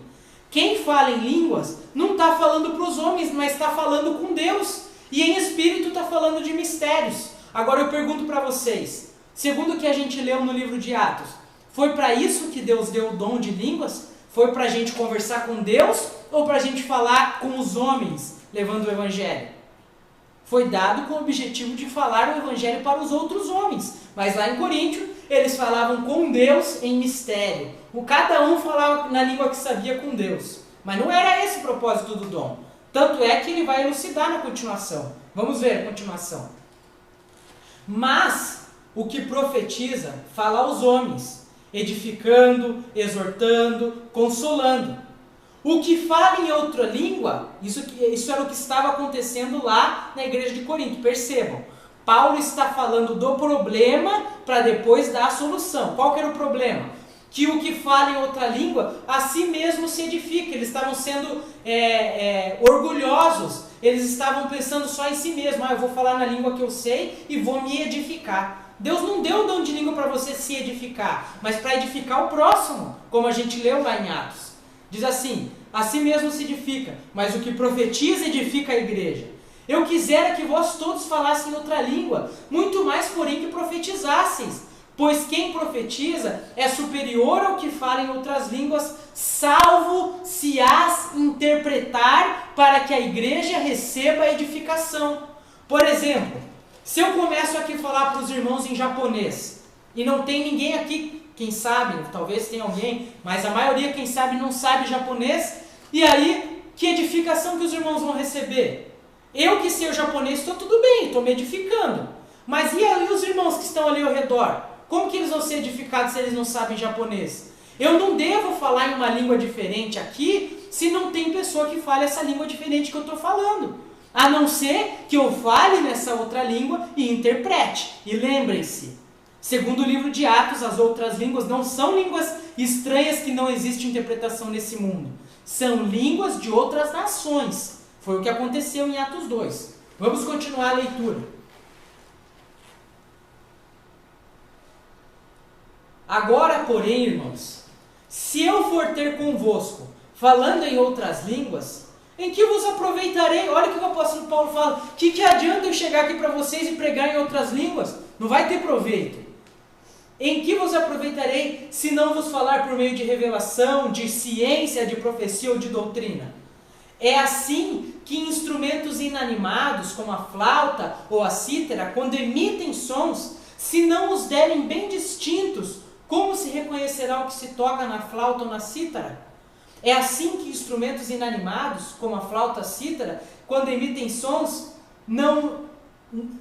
quem fala em línguas não está falando para os homens, mas está falando com Deus, e em espírito está falando de mistérios. Agora eu pergunto para vocês, segundo o que a gente leu no livro de Atos, foi para isso que Deus deu o dom de línguas? Foi para a gente conversar com Deus ou para a gente falar com os homens, levando o evangelho? Foi dado com o objetivo de falar o evangelho para os outros homens. Mas lá em Coríntio, eles falavam com Deus em mistério. Cada um falava na língua que sabia com Deus. Mas não era esse o propósito do dom. Tanto é que ele vai elucidar na continuação. Vamos ver a continuação. Mas o que profetiza fala aos homens, edificando, exortando, consolando. O que fala em outra língua, isso era o que estava acontecendo lá na igreja de Corinto. Percebam, Paulo está falando do problema para depois dar a solução. Qual que era o problema? Que o que fala em outra língua, a si mesmo se edifica. Eles estavam sendo orgulhosos, eles estavam pensando só em si mesmo. Eu vou falar na língua que eu sei e vou me edificar. Deus não deu o dom de língua para você se edificar, mas para edificar o próximo, como a gente leu lá em Atos. Diz assim, a si mesmo se edifica, mas o que profetiza edifica a igreja. Eu quisera que vós todos falassem outra língua, muito mais porém que profetizasseis, pois quem profetiza é superior ao que fala em outras línguas, salvo se as interpretar para que a igreja receba a edificação. Por exemplo, se eu começo aqui a falar para os irmãos em japonês, e não tem ninguém aqui, quem sabe, talvez tenha alguém, mas a maioria, quem sabe, não sabe japonês, e aí, que edificação que os irmãos vão receber? Eu que sei o japonês, estou tudo bem, estou me edificando. Mas e aí os irmãos que estão ali ao redor? Como que eles vão ser edificados se eles não sabem japonês? Eu não devo falar em uma língua diferente aqui, se não tem pessoa que fale essa língua diferente que eu estou falando. A não ser que eu fale nessa outra língua e interprete. E lembrem-se, segundo o livro de Atos, as outras línguas não são línguas estranhas que não existe interpretação nesse mundo. São línguas de outras nações. Foi o que aconteceu em Atos 2. Vamos continuar a leitura. Agora, porém, irmãos, se eu for ter convosco, falando em outras línguas, em que vos aproveitarei? Olha o que o apóstolo Paulo fala. Que adianta eu chegar aqui para vocês e pregar em outras línguas? Não vai ter proveito. Em que vos aproveitarei, se não vos falar por meio de revelação, de ciência, de profecia ou de doutrina? É assim que instrumentos inanimados, como a flauta ou a cítara, quando emitem sons, se não os derem bem distintos, como se reconhecerá o que se toca na flauta ou na cítara? É assim que instrumentos inanimados, como a flauta, a cítara, quando emitem sons,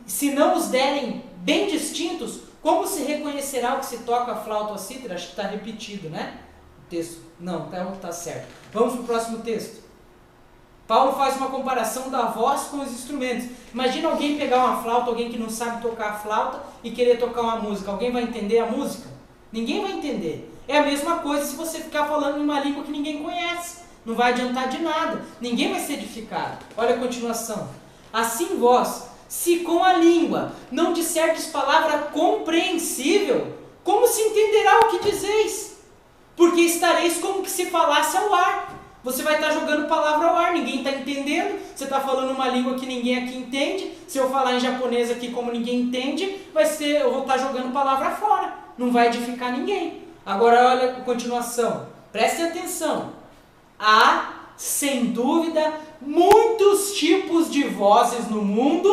se não os derem bem distintos, como se reconhecerá o que se toca a flauta ou a cítara? Acho que está repetido, né? O texto. Não, está certo. Vamos para o próximo texto. Paulo faz uma comparação da voz com os instrumentos. Imagina alguém pegar uma flauta, alguém que não sabe tocar a flauta e querer tocar uma música. Alguém vai entender a música? Ninguém vai entender. É a mesma coisa se você ficar falando em uma língua que ninguém conhece. Não vai adiantar de nada. Ninguém vai ser edificado. Olha a continuação. Assim vós, se com a língua não disserdes palavra compreensível, como se entenderá o que dizeis? Porque estareis como que se falasse ao ar. Você vai estar jogando palavra ao ar, ninguém está entendendo, você está falando uma língua que ninguém aqui entende, se eu falar em japonês aqui como ninguém entende, eu vou estar jogando palavra fora, não vai edificar ninguém. Agora olha a continuação, preste atenção. Há, sem dúvida, muitos tipos de vozes no mundo,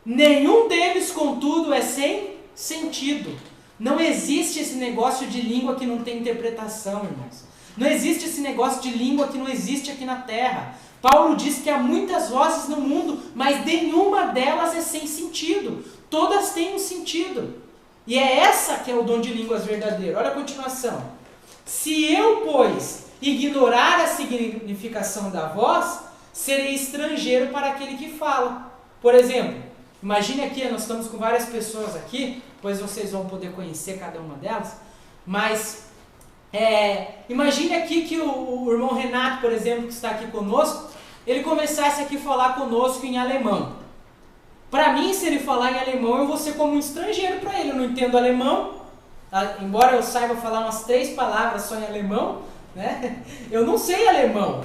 nenhum deles, contudo, é sem sentido. Não existe esse negócio de língua que não tem interpretação, irmãos. Não existe esse negócio de língua que não existe aqui na terra. Paulo diz que há muitas vozes no mundo, mas nenhuma delas é sem sentido. Todas têm um sentido. E é essa que é o dom de línguas verdadeiro. Olha a continuação. Se eu, pois, ignorar a significação da voz, serei estrangeiro para aquele que fala. Por exemplo, imagine aqui, nós estamos com várias pessoas aqui, depois vocês vão poder conhecer cada uma delas, mas imagine aqui que o irmão Renato, por exemplo, que está aqui conosco, ele começasse aqui a falar conosco em alemão. Para mim, se ele falar em alemão, eu vou ser como um estrangeiro para ele. Eu não entendo alemão, embora eu saiba falar umas 3 palavras só em alemão, né? Eu não sei alemão.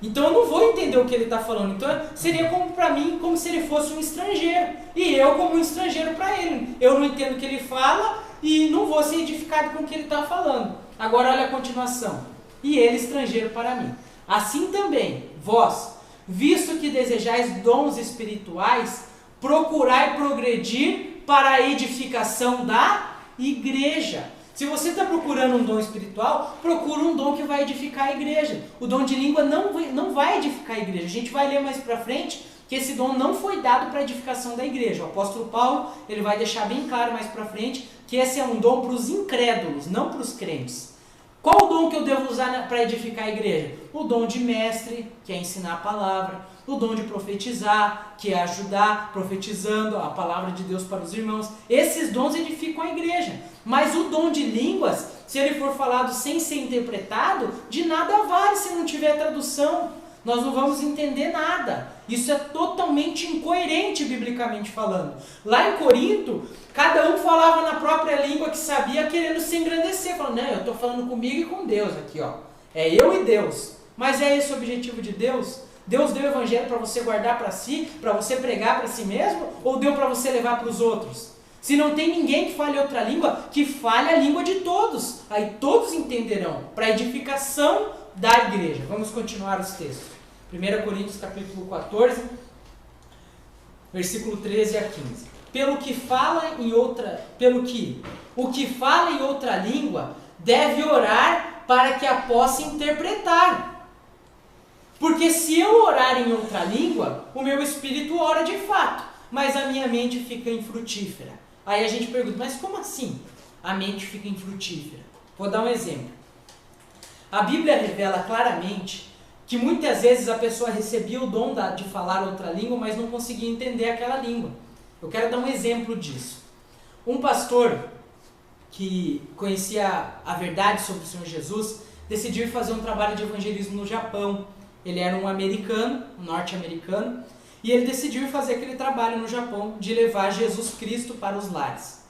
Então eu não vou entender o que ele está falando. Então seria como para mim, como se ele fosse um estrangeiro. E eu como um estrangeiro para ele. Eu não entendo o que ele fala e não vou ser edificado com o que ele está falando. Agora olha a continuação. E ele estrangeiro para mim. Assim também, vós, visto que desejais dons espirituais, procurai progredir para a edificação da igreja. Se você está procurando um dom espiritual, procura um dom que vai edificar a igreja. O dom de língua não vai edificar a igreja. A gente vai ler mais para frente que esse dom não foi dado para a edificação da igreja. O apóstolo Paulo ele vai deixar bem claro mais para frente que esse é um dom para os incrédulos, não para os crentes. Qual o dom que eu devo usar para edificar a igreja? O dom de mestre, que é ensinar a palavra. O dom de profetizar, que é ajudar, profetizando a palavra de Deus para os irmãos. Esses dons edificam a igreja. Mas o dom de línguas, se ele for falado sem ser interpretado, de nada vale se não tiver tradução. Nós não vamos entender nada. Isso é totalmente incoerente, biblicamente falando. Lá em Corinto, cada um falava na própria língua que sabia, querendo se engrandecer. Falando, não, eu estou falando comigo e com Deus aqui, ó. É eu e Deus. Mas é esse o objetivo de Deus? Deus deu o evangelho para você guardar para si, para você pregar para si mesmo, ou deu para você levar para os outros? Se não tem ninguém que fale outra língua, que fale a língua de todos. Aí todos entenderão, para a edificação da igreja. Vamos continuar os textos. 1 Coríntios capítulo 14, versículo 13 a 15. O que fala em outra língua deve orar para que a possa interpretar. Porque se eu orar em outra língua, o meu espírito ora de fato, mas a minha mente fica infrutífera. Aí a gente pergunta, mas como assim a mente fica infrutífera? Vou dar um exemplo. A Bíblia revela claramente que muitas vezes a pessoa recebia o dom de falar outra língua, mas não conseguia entender aquela língua. Eu quero dar um exemplo disso. Um pastor que conhecia a verdade sobre o Senhor Jesus decidiu fazer um trabalho de evangelismo no Japão. Ele era um americano, um norte-americano, e ele decidiu fazer aquele trabalho no Japão de levar Jesus Cristo para os lares.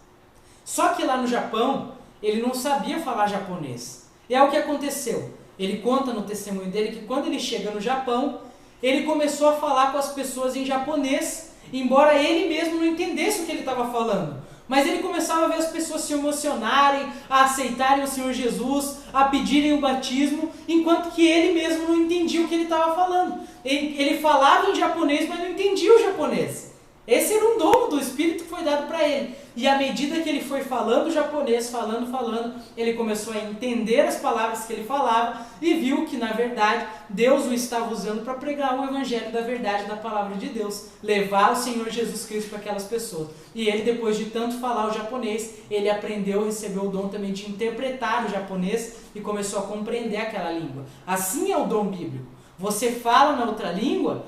Só que lá no Japão, ele não sabia falar japonês. E é o que aconteceu. Ele conta no testemunho dele que quando ele chega no Japão, ele começou a falar com as pessoas em japonês, embora ele mesmo não entendesse o que ele estava falando. Mas ele começava a ver as pessoas se emocionarem, a aceitarem o Senhor Jesus, a pedirem o batismo, enquanto que ele mesmo não entendia o que ele estava falando. Ele falava em japonês, mas não entendia o japonês. Esse era um dom do Espírito que foi dado para ele. E à medida que ele foi falando japonês, falando, ele começou a entender as palavras que ele falava e viu que, na verdade, Deus o estava usando para pregar o evangelho da verdade da palavra de Deus, levar o Senhor Jesus Cristo para aquelas pessoas. E ele, depois de tanto falar o japonês, ele aprendeu, recebeu o dom também de interpretar o japonês e começou a compreender aquela língua. Assim é o dom bíblico. Você fala na outra língua,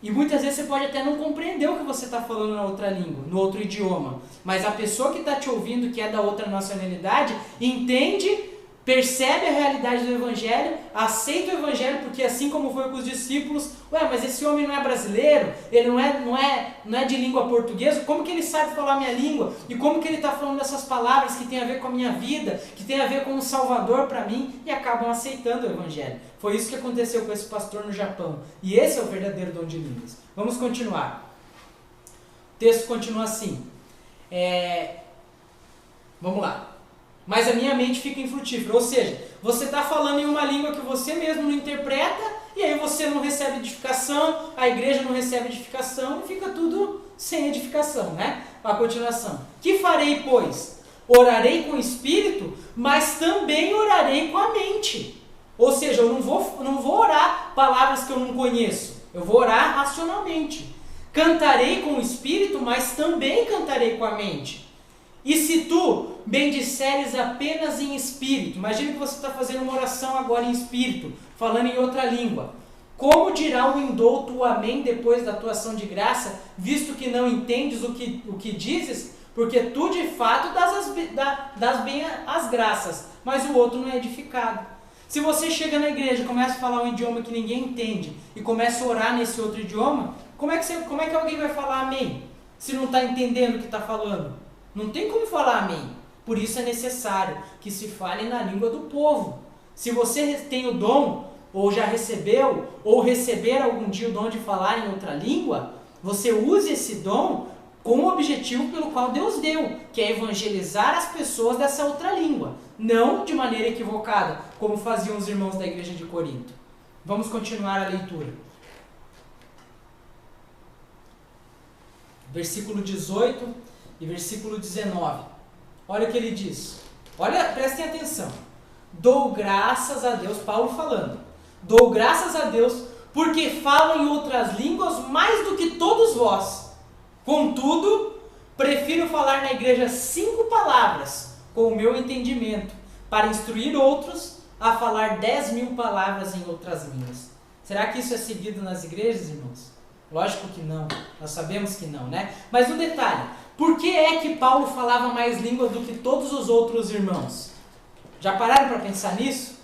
e muitas vezes você pode até não compreender o que você está falando na outra língua, no outro idioma. Mas a pessoa que está te ouvindo, que é da outra nacionalidade, entende, percebe a realidade do Evangelho, aceita o Evangelho, porque assim como foi com os discípulos, mas esse homem não é brasileiro, ele não é de língua portuguesa, como que ele sabe falar a minha língua? E como que ele está falando dessas palavras que tem a ver com a minha vida, que tem a ver com um Salvador para mim, e acabam aceitando o Evangelho. Foi isso que aconteceu com esse pastor no Japão. E esse é o verdadeiro dom de línguas. Vamos continuar. texto continua assim. Vamos lá. Mas a minha mente fica infrutífera. Ou seja, você está falando em uma língua que você mesmo não interpreta, e aí você não recebe edificação, a igreja não recebe edificação, e fica tudo sem edificação, né? A continuação. Que farei, pois? Orarei com o espírito, mas também orarei com a mente. Ou seja, eu não vou orar palavras que eu não conheço. Eu vou orar racionalmente. Cantarei com o espírito, mas também cantarei com a mente. E se tu bendisseres apenas em espírito, imagina que você está fazendo uma oração agora em espírito, falando em outra língua. Como dirá o indouto o amém depois da tua ação de graça, visto que não entendes o que dizes? Porque tu de fato das bem as graças, mas o outro não é edificado. Se você chega na igreja e começa a falar um idioma que ninguém entende e começa a orar nesse outro idioma, como é que alguém vai falar amém? Se não está entendendo o que está falando. Não tem como falar amém. Por isso é necessário que se fale na língua do povo. Se você tem o dom, ou já recebeu, ou receber algum dia o dom de falar em outra língua, você use esse dom com o objetivo pelo qual Deus deu, que é evangelizar as pessoas dessa outra língua, não de maneira equivocada, como faziam os irmãos da igreja de Corinto. Vamos continuar a leitura. Versículo 18 e versículo 19. Olha o que ele diz. Prestem atenção. Dou graças a Deus, Paulo falando. Dou graças a Deus porque falo em outras línguas mais do que todos vós. Contudo, prefiro falar na igreja 5 palavras com o meu entendimento, para instruir outros a falar 10.000 palavras em outras línguas. Será que isso é seguido nas igrejas, irmãos? Lógico que não, nós sabemos que não, né? Mas um detalhe, por que é que Paulo falava mais língua do que todos os outros irmãos? Já pararam para pensar nisso?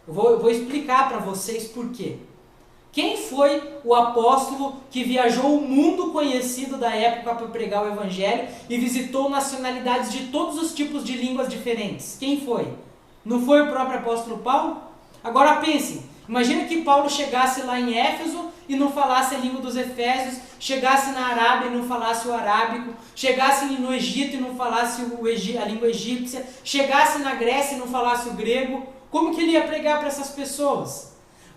Eu vou explicar para vocês por quê. Quem foi o apóstolo que viajou o mundo conhecido da época para pregar o evangelho e visitou nacionalidades de todos os tipos de línguas diferentes? Quem foi? Não foi o próprio apóstolo Paulo? Agora pensem, imagina que Paulo chegasse lá em Éfeso e não falasse a língua dos efésios, chegasse na Arábia e não falasse o arábico, chegasse no Egito e não falasse a língua egípcia, chegasse na Grécia e não falasse o grego. Como que ele ia pregar para essas pessoas?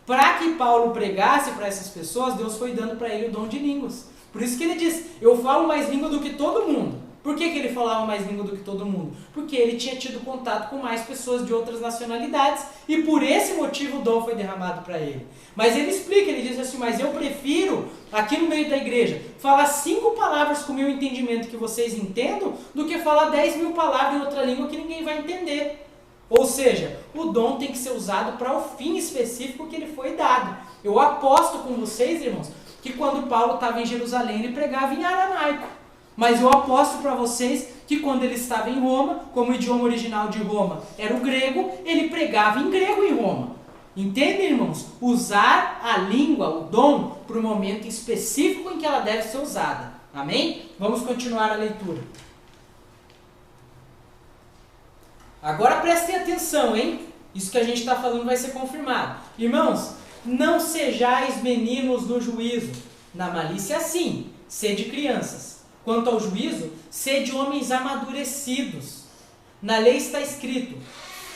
Para que Paulo pregasse para essas pessoas, Deus foi dando para ele o dom de línguas. Por isso que ele diz, eu falo mais língua do que todo mundo. Por que ele falava mais língua do que todo mundo? Porque ele tinha tido contato com mais pessoas de outras nacionalidades e por esse motivo o dom foi derramado para ele. Mas ele explica, ele diz assim, mas eu prefiro, aqui no meio da igreja, falar 5 palavras com o meu entendimento que vocês entendam, do que falar 10.000 palavras em outra língua que ninguém vai entender. Ou seja, o dom tem que ser usado para o fim específico que ele foi dado. Eu aposto com vocês, irmãos, que quando Paulo estava em Jerusalém, ele pregava em aramaico. Mas eu aposto para vocês que quando ele estava em Roma, como o idioma original de Roma era o grego, ele pregava em grego em Roma. Entendem, irmãos? Usar a língua, o dom, para o momento específico em que ela deve ser usada. Amém? Vamos continuar a leitura. Agora prestem atenção, hein? Isso que a gente está falando vai ser confirmado. Irmãos, não sejais meninos no juízo. Na malícia sim, sede crianças. Quanto ao juízo, sede homens amadurecidos. Na lei está escrito.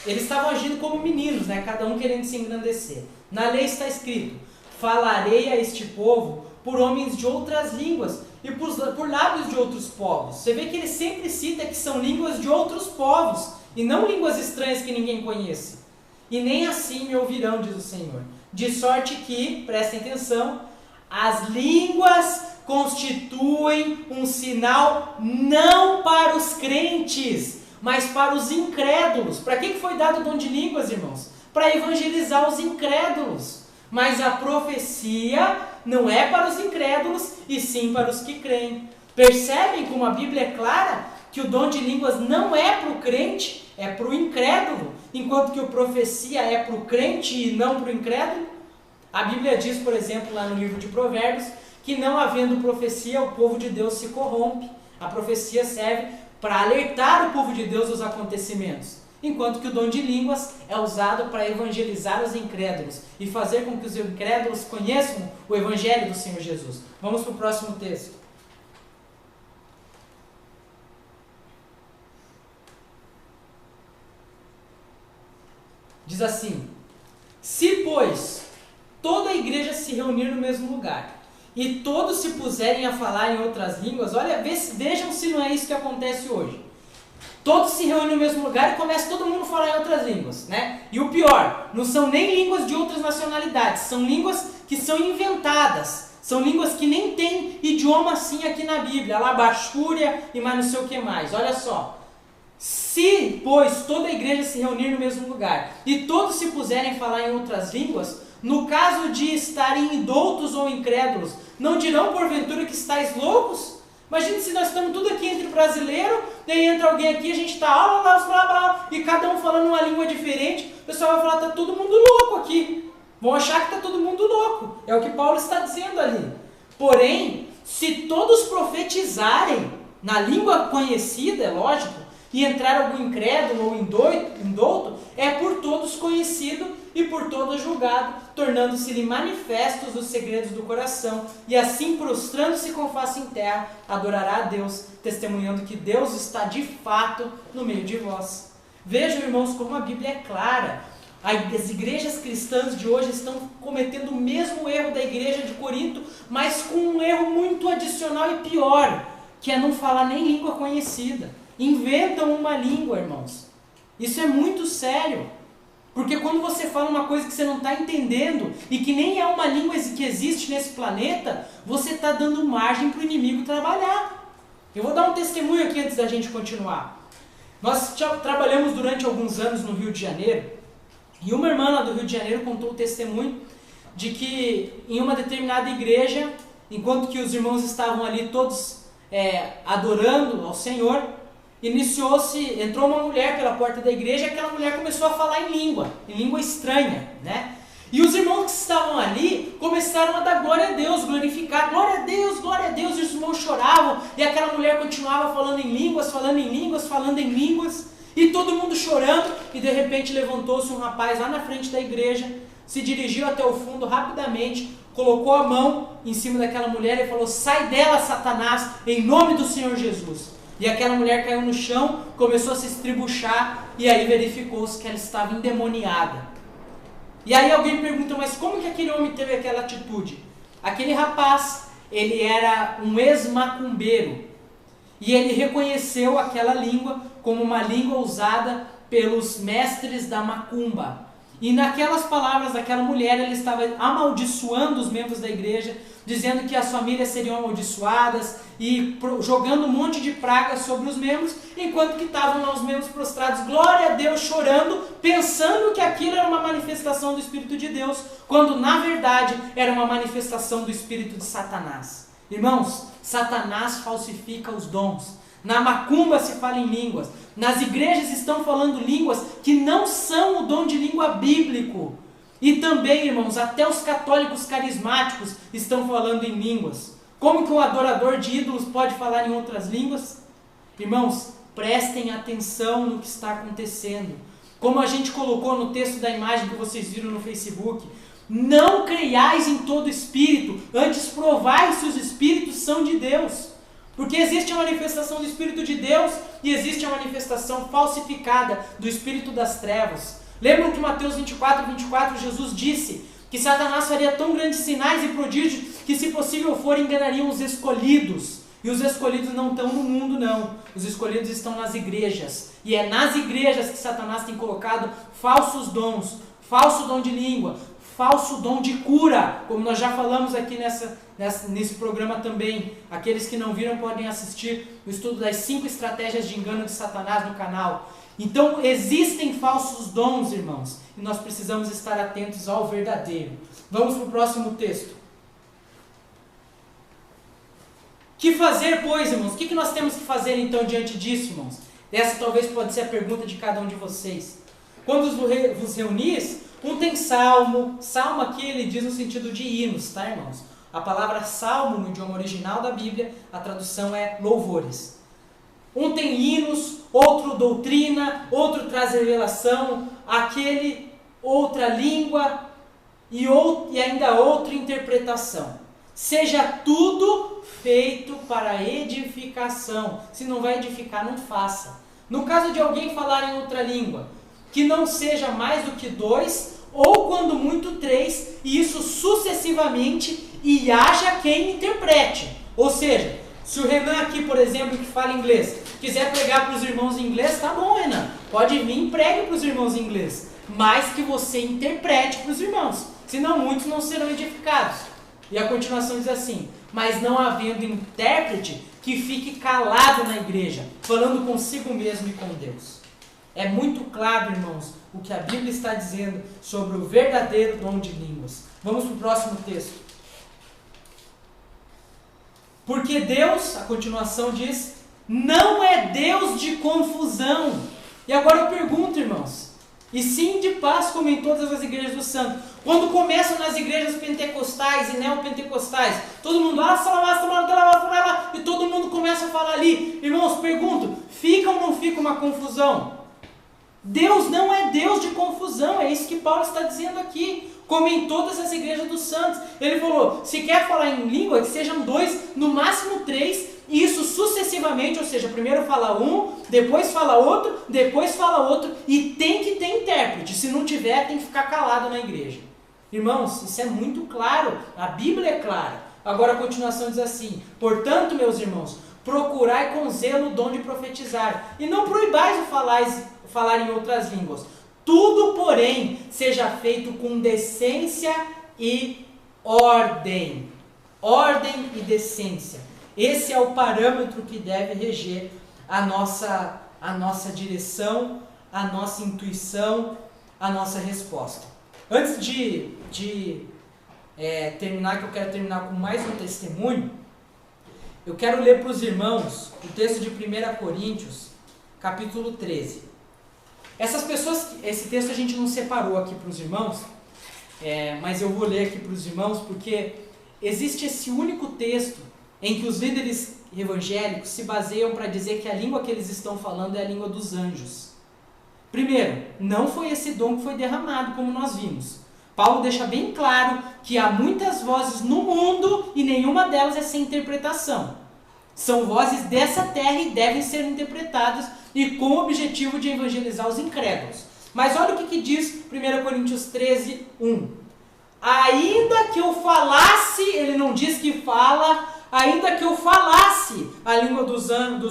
Eles estavam agindo como meninos, né? Cada um querendo se engrandecer. Na lei está escrito, falarei a este povo por homens de outras línguas e por lábios de outros povos. Você vê que ele sempre cita que são línguas de outros povos. E não línguas estranhas que ninguém conhece. E nem assim me ouvirão, diz o Senhor. De sorte que, prestem atenção, as línguas constituem um sinal não para os crentes, mas para os incrédulos. Para que foi dado o dom de línguas, irmãos? Para evangelizar os incrédulos. Mas a profecia não é para os incrédulos, e sim para os que creem. Percebem como a Bíblia é clara? Que o dom de línguas não é para o crente, é para o incrédulo, enquanto que a profecia é para o crente e não para o incrédulo. A Bíblia diz, por exemplo, lá no livro de Provérbios, que não havendo profecia, o povo de Deus se corrompe. A profecia serve para alertar o povo de Deus dos acontecimentos, enquanto que o dom de línguas é usado para evangelizar os incrédulos e fazer com que os incrédulos conheçam o evangelho do Senhor Jesus. Vamos para o próximo texto. Diz assim: se, pois, toda a igreja se reunir no mesmo lugar, e todos se puserem a falar em outras línguas, olha, vejam se não é isso que acontece hoje. Todos se reúnem no mesmo lugar e começa todo mundo a falar em outras línguas, né? E o pior, não são nem línguas de outras nacionalidades, são línguas que são inventadas, são línguas que nem tem idioma assim aqui na Bíblia, Labachúria e mais não sei o que mais. Olha só, se, pois, toda a igreja se reunir no mesmo lugar e todos se puserem a falar em outras línguas, no caso de estarem indoutos ou incrédulos, não dirão porventura que estáis loucos? Imagina se nós estamos tudo aqui entre brasileiro, daí entra alguém aqui, a gente está e cada um falando uma língua diferente, o pessoal vai falar, está todo mundo louco aqui. Vão achar que está todo mundo louco. É o que Paulo está dizendo ali. Porém, se todos profetizarem na língua conhecida, é lógico, e entrar algum incrédulo ou indouto, é por todos conhecido e por todos julgado, tornando-se-lhe manifestos os segredos do coração, e assim, prostrando-se com face em terra, adorará a Deus, testemunhando que Deus está de fato no meio de vós. Vejam, irmãos, como a Bíblia é clara. As igrejas cristãs de hoje estão cometendo o mesmo erro da igreja de Corinto, mas com um erro muito adicional e pior, que é não falar nem língua conhecida. Inventam uma língua, irmãos. Isso é muito sério. Porque quando você fala uma coisa que você não está entendendo e que nem é uma língua que existe nesse planeta, você está dando margem para o inimigo trabalhar. Eu vou dar um testemunho aqui antes da gente continuar. Nós trabalhamos durante alguns anos no Rio de Janeiro e uma irmã lá do Rio de Janeiro contou o testemunho de que em uma determinada igreja, enquanto que os irmãos estavam ali todos adorando ao Senhor, entrou uma mulher pela porta da igreja e aquela mulher começou a falar em língua estranha, né? E os irmãos que estavam ali começaram a dar glória a Deus, glorificar, glória a Deus, e os irmãos choravam, e aquela mulher continuava falando em línguas, e todo mundo chorando, e de repente levantou-se um rapaz lá na frente da igreja, se dirigiu até o fundo rapidamente, colocou a mão em cima daquela mulher e falou: sai dela, Satanás, em nome do Senhor Jesus. E aquela mulher caiu no chão, começou a se estribuchar, e aí verificou-se que ela estava endemoniada. E aí alguém pergunta, mas como que aquele homem teve aquela atitude? Aquele rapaz, ele era um ex-macumbeiro, e ele reconheceu aquela língua como uma língua usada pelos mestres da macumba. E naquelas palavras daquela mulher, ele estava amaldiçoando os membros da igreja, dizendo que as famílias seriam amaldiçoadas e jogando um monte de pragas sobre os membros, enquanto que estavam lá os membros prostrados, glória a Deus, chorando, pensando que aquilo era uma manifestação do Espírito de Deus, quando na verdade era uma manifestação do Espírito de Satanás. Irmãos, Satanás falsifica os dons. Na macumba se fala em línguas. Nas igrejas estão falando línguas que não são o dom de língua bíblico. E também, irmãos, até os católicos carismáticos estão falando em línguas. Como que um adorador de ídolos pode falar em outras línguas? Irmãos, prestem atenção no que está acontecendo. Como a gente colocou no texto da imagem que vocês viram no Facebook, não creiais em todo espírito, antes provai se os espíritos são de Deus. Porque existe a manifestação do Espírito de Deus e existe a manifestação falsificada do Espírito das Trevas. Lembram que Mateus 24, Jesus disse que Satanás faria tão grandes sinais e prodígios que, se possível for, enganariam os escolhidos. E os escolhidos não estão no mundo, não. Os escolhidos estão nas igrejas. E é nas igrejas que Satanás tem colocado falsos dons, falso dom de língua, falso dom de cura, como nós já falamos aqui nesse programa também. Aqueles que não viram podem assistir o estudo das 5 estratégias de engano de Satanás no canal. Então existem falsos dons, irmãos, e nós precisamos estar atentos ao verdadeiro. Vamos para o próximo texto. Que fazer, pois, irmãos? O que nós temos que fazer então diante disso, irmãos? Essa talvez pode ser a pergunta de cada um de vocês. Quando vos reunis, um tem salmo aqui ele diz no sentido de hinos, tá, irmãos? A palavra salmo no idioma original da Bíblia, a tradução é louvores. Um tem hinos, outro doutrina, outro traz revelação, aquele outra língua e ainda outra interpretação. Seja tudo feito para edificação. Se não vai edificar, não faça. No caso de alguém falar em outra língua, que não seja mais do que 2, ou quando muito 3, e isso sucessivamente, e haja quem interprete. Ou seja, se o Renan aqui, por exemplo, que fala inglês, quiser pregar para os irmãos em inglês, tá bom, Renan, pode vir e pregue para os irmãos em inglês, mas que você interprete para os irmãos, senão muitos não serão edificados. E a continuação diz assim: mas não havendo intérprete, que fique calado na igreja, falando consigo mesmo e com Deus. É muito claro, irmãos, o que a Bíblia está dizendo sobre o verdadeiro dom de línguas. Vamos para o próximo texto. Porque Deus, a continuação diz, não é Deus de confusão. E agora eu pergunto, irmãos, e sim de paz, como em todas as igrejas dos santos. Quando começam nas igrejas pentecostais e neopentecostais, todo mundo, e todo mundo começa a falar ali. Irmãos, pergunto, fica ou não fica uma confusão? Deus não é Deus de confusão, é isso que Paulo está dizendo aqui, como em todas as igrejas dos santos. Ele falou, se quer falar em língua, que sejam 2, no máximo 3, e isso sucessivamente, ou seja, primeiro fala um, depois fala outro, depois fala outro, e tem que ter intérprete. Se não tiver, tem que ficar calado na igreja. Irmãos, isso é muito claro, a Bíblia é clara. Agora a continuação diz assim: portanto, meus irmãos, procurai com zelo o dom de profetizar, e não proibais o falar em outras línguas. Tudo, porém, seja feito com decência e ordem. Ordem e decência. Esse é o parâmetro que deve reger a nossa direção, a nossa intuição, a nossa resposta. Antes de terminar, que eu quero terminar com mais um testemunho, eu quero ler para os irmãos o texto de 1 Coríntios, capítulo 13. Essas pessoas, esse texto a gente não separou aqui para os irmãos, mas eu vou ler aqui para os irmãos, porque existe esse único texto em que os líderes evangélicos se baseiam para dizer que a língua que eles estão falando é a língua dos anjos. Primeiro, não foi esse dom que foi derramado, como nós vimos. Paulo deixa bem claro que há muitas vozes no mundo e nenhuma delas é sem interpretação. São vozes dessa terra e devem ser interpretadas e com o objetivo de evangelizar os incrédulos. Mas olha o que diz 1 Coríntios 13, 1. Ainda que eu falasse, ele não diz que fala, ainda que eu falasse a língua dos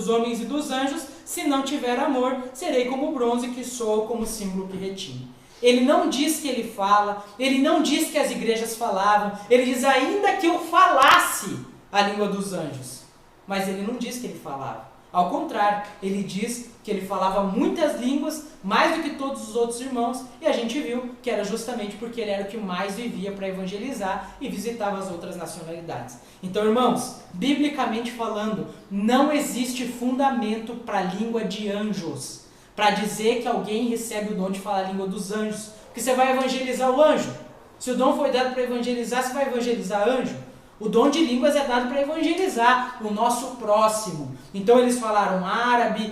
homens e dos anjos, se não tiver amor, serei como o bronze que soa, como símbolo que retine. Ele não diz que ele fala, ele não diz que as igrejas falavam, ele diz ainda que eu falasse a língua dos anjos. Mas ele não diz que ele falava. Ao contrário, ele diz que ele falava muitas línguas, mais do que todos os outros irmãos, e a gente viu que era justamente porque ele era o que mais vivia para evangelizar e visitava as outras nacionalidades. Então, irmãos, biblicamente falando, não existe fundamento para a língua de anjos, para dizer que alguém recebe o dom de falar a língua dos anjos, porque você vai evangelizar o anjo. Se o dom foi dado para evangelizar, você vai evangelizar anjo? O dom de línguas é dado para evangelizar o nosso próximo. Então eles falaram árabe,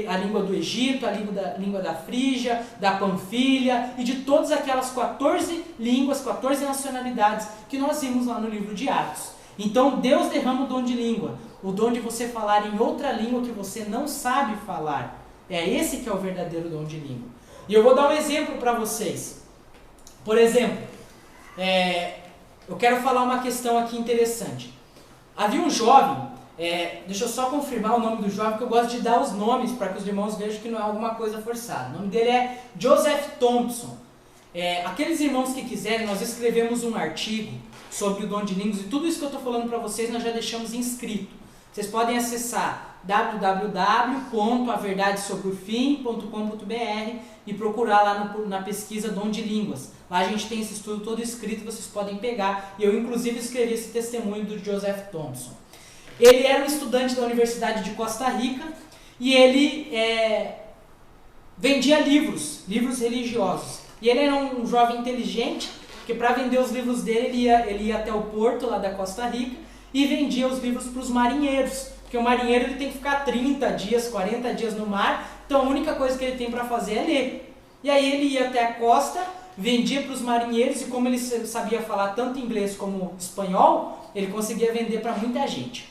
a língua do Egito, a língua da Frígia, da Panfilha e de todas aquelas 14 línguas, 14 nacionalidades que nós vimos lá no livro de Atos. Então Deus derrama o dom de língua, o dom de você falar em outra língua que você não sabe falar. É esse que é o verdadeiro dom de língua. E eu vou dar um exemplo para vocês. Por exemplo, eu quero falar uma questão aqui interessante. Havia um jovem, deixa eu só confirmar o nome do jovem, porque eu gosto de dar os nomes para que os irmãos vejam que não é alguma coisa forçada. O nome dele é Joseph Thompson. Aqueles irmãos que quiserem, nós escrevemos um artigo sobre o dom de línguas, e tudo isso que eu estou falando para vocês nós já deixamos inscrito. Vocês podem acessar www.averdadesobrofim.com.br e procurar lá na pesquisa Dom de Línguas. Lá a gente tem esse estudo todo escrito, vocês podem pegar. E eu inclusive escrevi esse testemunho do Joseph Thompson. Ele era um estudante da Universidade de Costa Rica e ele vendia livros religiosos. E ele era um jovem inteligente, que para vender os livros dele ele ia até o porto lá da Costa Rica e vendia os livros para os marinheiros. Porque o marinheiro ele tem que ficar 30 dias, 40 dias no mar, então a única coisa que ele tem para fazer é ler. E aí ele ia até a costa, vendia para os marinheiros, e como ele sabia falar tanto inglês como espanhol, ele conseguia vender para muita gente.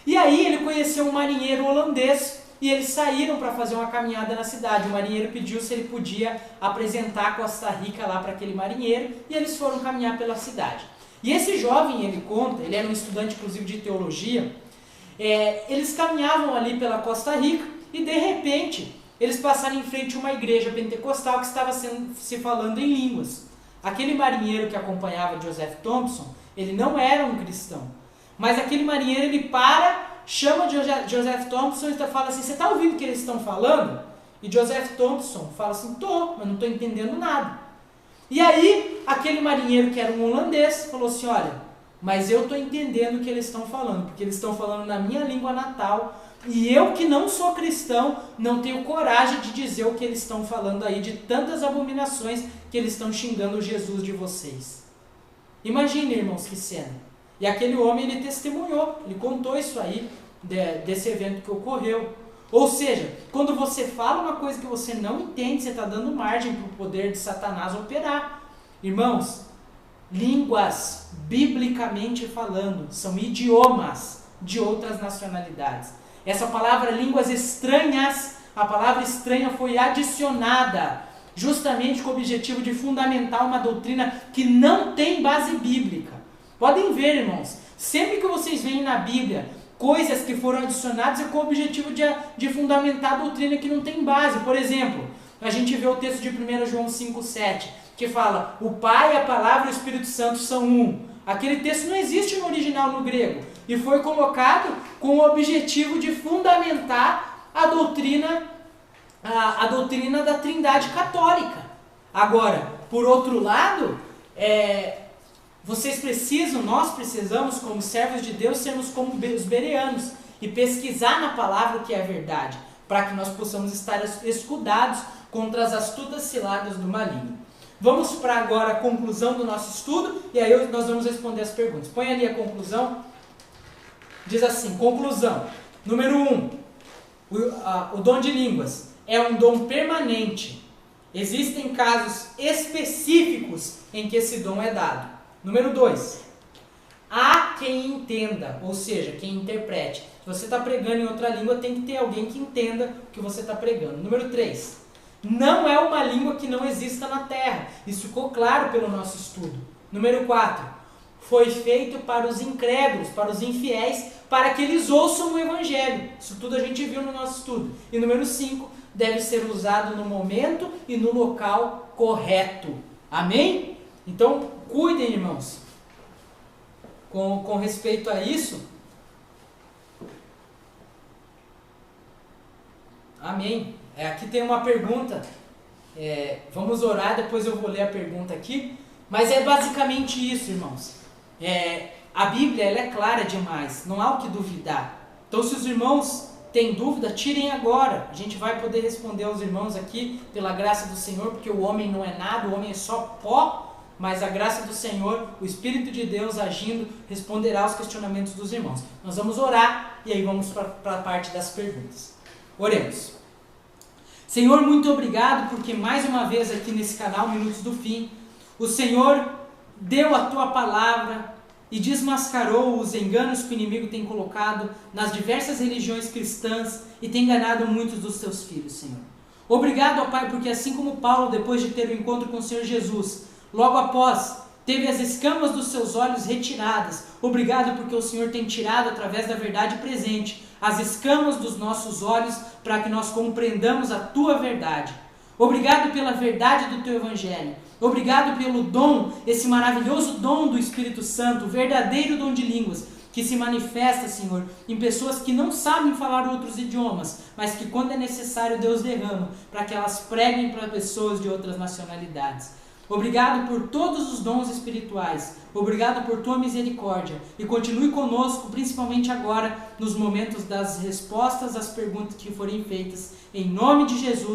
E aí ele conheceu um marinheiro holandês, e eles saíram para fazer uma caminhada na cidade. O marinheiro pediu se ele podia apresentar Costa Rica lá para aquele marinheiro, e eles foram caminhar pela cidade. E esse jovem, ele conta, ele era um estudante inclusive de teologia, eles caminhavam ali pela Costa Rica e de repente eles passaram em frente a uma igreja pentecostal que estava se falando em línguas. Aquele marinheiro que acompanhava Joseph Thompson, ele não era um cristão, mas aquele marinheiro ele chama Joseph Thompson e fala assim: você está ouvindo o que eles estão falando? E Joseph Thompson fala assim: tô, mas não estou entendendo nada. E aí aquele marinheiro que era um holandês falou assim: olha, mas eu estou entendendo o que eles estão falando, porque eles estão falando na minha língua natal, e eu que não sou cristão, não tenho coragem de dizer o que eles estão falando aí, de tantas abominações que eles estão xingando o Jesus de vocês. Imagine, irmãos, que cena. E aquele homem, ele testemunhou, ele contou isso aí, desse evento que ocorreu. Ou seja, quando você fala uma coisa que você não entende, você está dando margem para o poder de Satanás operar. Irmãos, línguas, biblicamente falando, são idiomas de outras nacionalidades. Essa palavra línguas estranhas, a palavra estranha foi adicionada justamente com o objetivo de fundamentar uma doutrina que não tem base bíblica. Podem ver, irmãos, sempre que vocês veem na Bíblia coisas que foram adicionadas é com o objetivo de fundamentar a doutrina que não tem base. Por exemplo, a gente vê o texto de 1 João 5,7, que fala: o Pai, a Palavra e o Espírito Santo são um. Aquele texto não existe no original no grego e foi colocado com o objetivo de fundamentar a doutrina da Trindade católica. Agora, por outro lado, nós precisamos, como servos de Deus, sermos como os bereanos e pesquisar na palavra o que é verdade, para que nós possamos estar escudados contra as astutas ciladas do maligno. Vamos para agora a conclusão do nosso estudo, e aí nós vamos responder as perguntas. Põe ali a conclusão. Diz assim: conclusão. Número 1. O dom de línguas é um dom permanente. Existem casos específicos em que esse dom é dado. Número 2. Há quem entenda, ou seja, quem interprete. Se você está pregando em outra língua, tem que ter alguém que entenda o que você está pregando. Número 3. Não é uma língua que não exista na terra. Isso ficou claro pelo nosso estudo. Número 4. Foi feito para os incrédulos, para os infiéis, para que eles ouçam o Evangelho. Isso tudo a gente viu no nosso estudo. E número 5. Deve ser usado no momento e no local correto. Amém? Então, cuidem, irmãos, com respeito a isso. Amém. Aqui tem uma pergunta, vamos orar, depois eu vou ler a pergunta aqui, mas é basicamente isso, irmãos. A Bíblia ela é clara demais, não há o que duvidar. Então, se os irmãos têm dúvida, tirem agora. A gente vai poder responder aos irmãos aqui, pela graça do Senhor, porque o homem não é nada, o homem é só pó, mas a graça do Senhor, o Espírito de Deus agindo, responderá aos questionamentos dos irmãos. Nós vamos orar e aí vamos para a parte das perguntas. Oremos. Senhor, muito obrigado porque mais uma vez aqui nesse canal Minutos do Fim, o Senhor deu a Tua palavra e desmascarou os enganos que o inimigo tem colocado nas diversas religiões cristãs e tem enganado muitos dos Teus filhos, Senhor. Obrigado, ó Pai, porque assim como Paulo, depois de ter o encontro com o Senhor Jesus, logo após, teve as escamas dos seus olhos retiradas. Obrigado porque o Senhor tem tirado, através da verdade presente, as escamas dos nossos olhos para que nós compreendamos a Tua verdade. Obrigado pela verdade do Teu Evangelho. Obrigado pelo dom, esse maravilhoso dom do Espírito Santo, o verdadeiro dom de línguas, que se manifesta, Senhor, em pessoas que não sabem falar outros idiomas, mas que quando é necessário Deus derrama para que elas preguem para pessoas de outras nacionalidades. Obrigado por todos os dons espirituais. Obrigado por Tua misericórdia. E continue conosco, principalmente agora, nos momentos das respostas às perguntas que forem feitas. Em nome de Jesus.